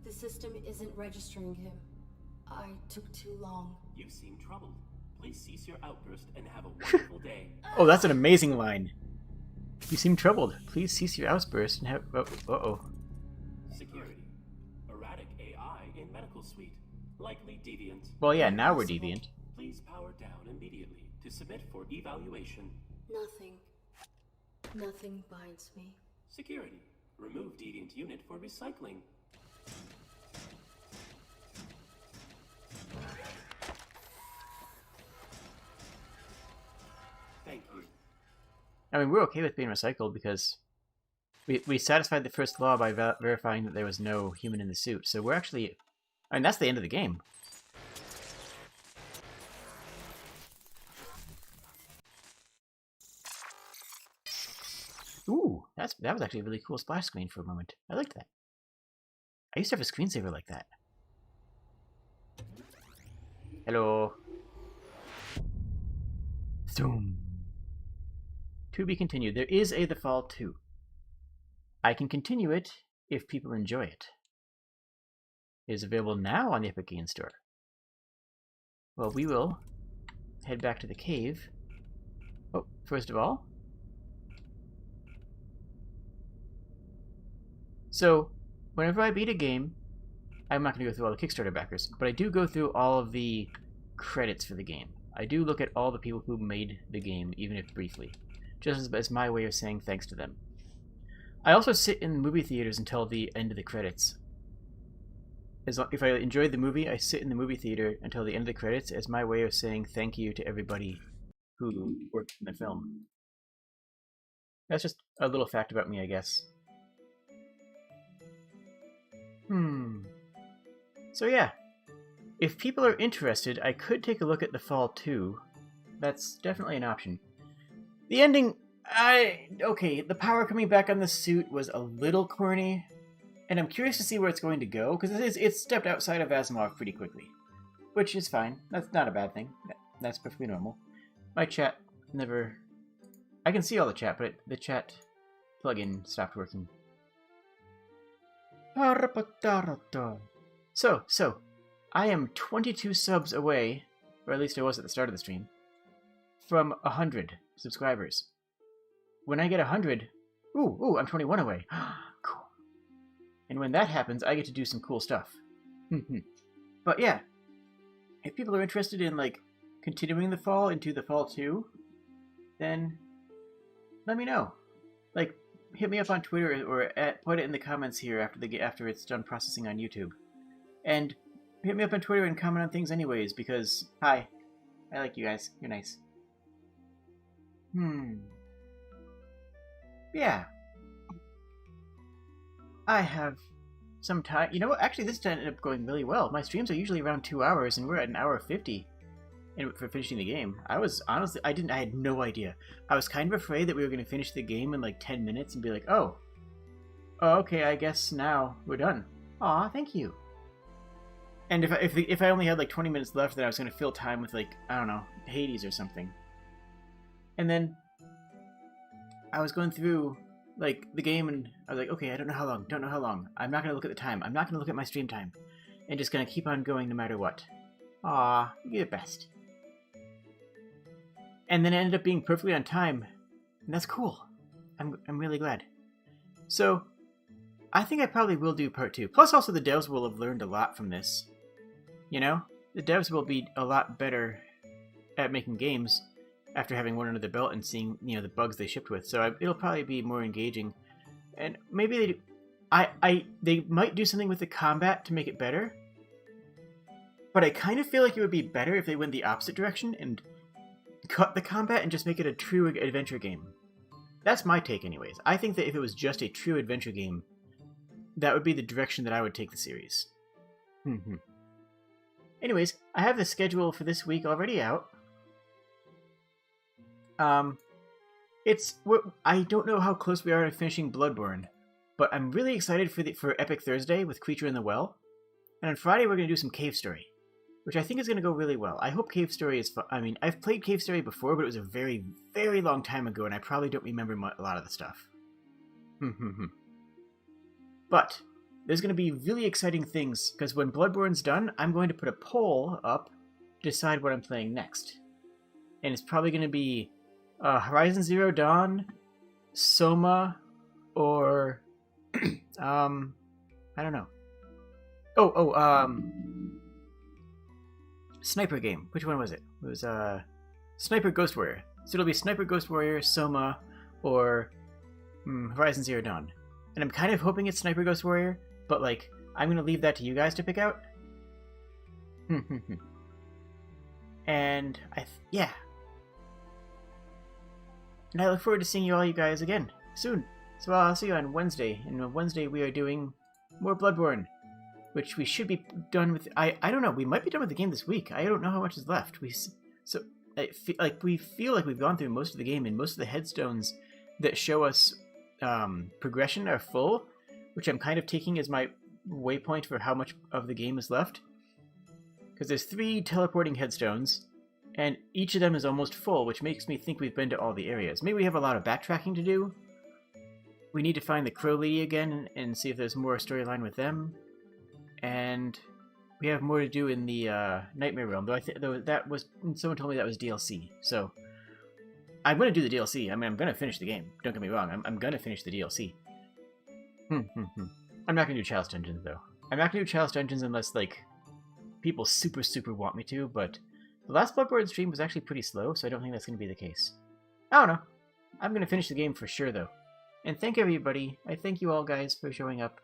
The system isn't registering him. I took too long. You seem troubled. Please cease your outburst and have a wonderful day. Oh, that's an amazing line. You seem troubled. Please cease your outburst and have... Uh-oh. Security. Erratic AI in medical suite. Likely deviant. Well, yeah, now we're deviant. Please power down immediately to submit for evaluation. Nothing binds me. Security. Remove deviant unit for recycling. Thank you. I mean, we're okay with being recycled because we satisfied the first law by verifying that there was no human in the suit. So we're actually... I mean, that's the end of the game. Ooh, that was actually a really cool splash screen for a moment. I liked that. I used to have a screensaver like that. Hello. Zoom. To be continued. There is a The Fall 2. I can continue it if people enjoy it. It is available now on the Epic Games Store. Well, we will head back to the cave. Oh, first of all, So, whenever I beat a game, I'm not going to go through all the Kickstarter backers, but I do go through all of the credits for the game. I do look at all the people who made the game, even if briefly, just as my way of saying thanks to them. I also sit in movie theaters until the end of the credits. If I enjoyed the movie, I sit in the movie theater until the end of the credits as my way of saying thank you to everybody who worked in the film. That's just a little fact about me, I guess. So yeah, if people are interested, I could take a look at The Fall 2. That's definitely an option. The ending, okay, the power coming back on the suit was a little corny, and I'm curious to see where it's going to go, because it's stepped outside of Asimov pretty quickly. Which is fine. That's not a bad thing. That's perfectly normal. My chat never... I can see all the chat, but the chat plugin stopped working. So, I am 22 subs away, or at least I was at the start of the stream, from 100 subscribers. When I get 100, I'm 21 away. Cool. And when that happens, I get to do some cool stuff. But yeah, if people are interested in, like, continuing The Fall into The Fall 2, then let me know. Like, hit me up on Twitter or put it in the comments here after it's done processing on YouTube. And hit me up on Twitter and comment on things anyways, because, hi, I like you guys. You're nice. Yeah. I have some time. You know what? Actually, this ended up going really well. My streams are usually around 2 hours, and we're at 1 hour 50 for finishing the game. I had no idea. I was kind of afraid that we were going to finish the game in like 10 minutes and be like, oh, okay, I guess now we're done. Aw, thank you. And if I only had like 20 minutes left, then I was going to fill time with, like, I don't know, Hades or something. And then I was going through, like, the game, and I was like, okay, I don't know how long. I'm not going to look at the time. I'm not going to look at my stream time. And just going to keep on going no matter what. Aw, you're the best. And then it ended up being perfectly on time. And that's cool. I'm really glad. So, I think I probably will do part 2. Plus, also, the devs will have learned a lot from this. You know? The devs will be a lot better at making games after having one under the belt and seeing, you know, the bugs they shipped with. So it'll probably be more engaging. And maybe they might do something with the combat to make it better. But I kind of feel like it would be better if they went the opposite direction and cut the combat and just make it a true adventure game. That's my take anyways. I think that if it was just a true adventure game, that would be the direction that I would take the series. Anyways, I have the schedule for this week already out. I don't know how close we are to finishing Bloodborne, but I'm really excited for Epic Thursday with Creature in the Well. And on Friday we're going to do some Cave Story, which I think is going to go really well. I hope Cave Story is fun. I mean, I've played Cave Story before, but it was a very, very long time ago, and I probably don't remember a lot of the stuff. But there's going to be really exciting things, because when Bloodborne's done, I'm going to put a poll up to decide what I'm playing next. And it's probably going to be Horizon Zero Dawn, Soma, or I don't know. Sniper game. Which one was it? It was Sniper Ghost Warrior. So it'll be Sniper Ghost Warrior, Soma, or Horizon Zero Dawn. And I'm kind of hoping it's Sniper Ghost Warrior, but like I'm gonna leave that to you guys to pick out. And yeah. And I look forward to seeing you guys again soon. So I'll see you on Wednesday. And on Wednesday we are doing more Bloodborne, which we should be done with. I don't know. We might be done with the game this week. I don't know how much is left. We feel like we've gone through most of the game, and most of the headstones that show us progression are full, which I'm kind of taking as my waypoint for how much of the game is left. Because there's 3 teleporting headstones, and each of them is almost full, which makes me think we've been to all the areas. Maybe we have a lot of backtracking to do. We need to find the Crow Lady again and see if there's more storyline with them. And we have more to do in the Nightmare Realm, though that was someone told me that was DLC. So I'm going to do the DLC. I mean, I'm going to finish the game. Don't get me wrong. I'm going to finish the DLC. I'm not gonna do Chalice Dungeons, though. I'm not gonna do Chalice Dungeons unless, like, people super want me to, but the last Bloodborne stream was actually pretty slow, so I don't think that's gonna be the case. I don't know. I'm gonna finish the game for sure, though. And thank everybody. I thank you all, guys, for showing up.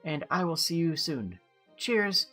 And I will see you soon. Cheers!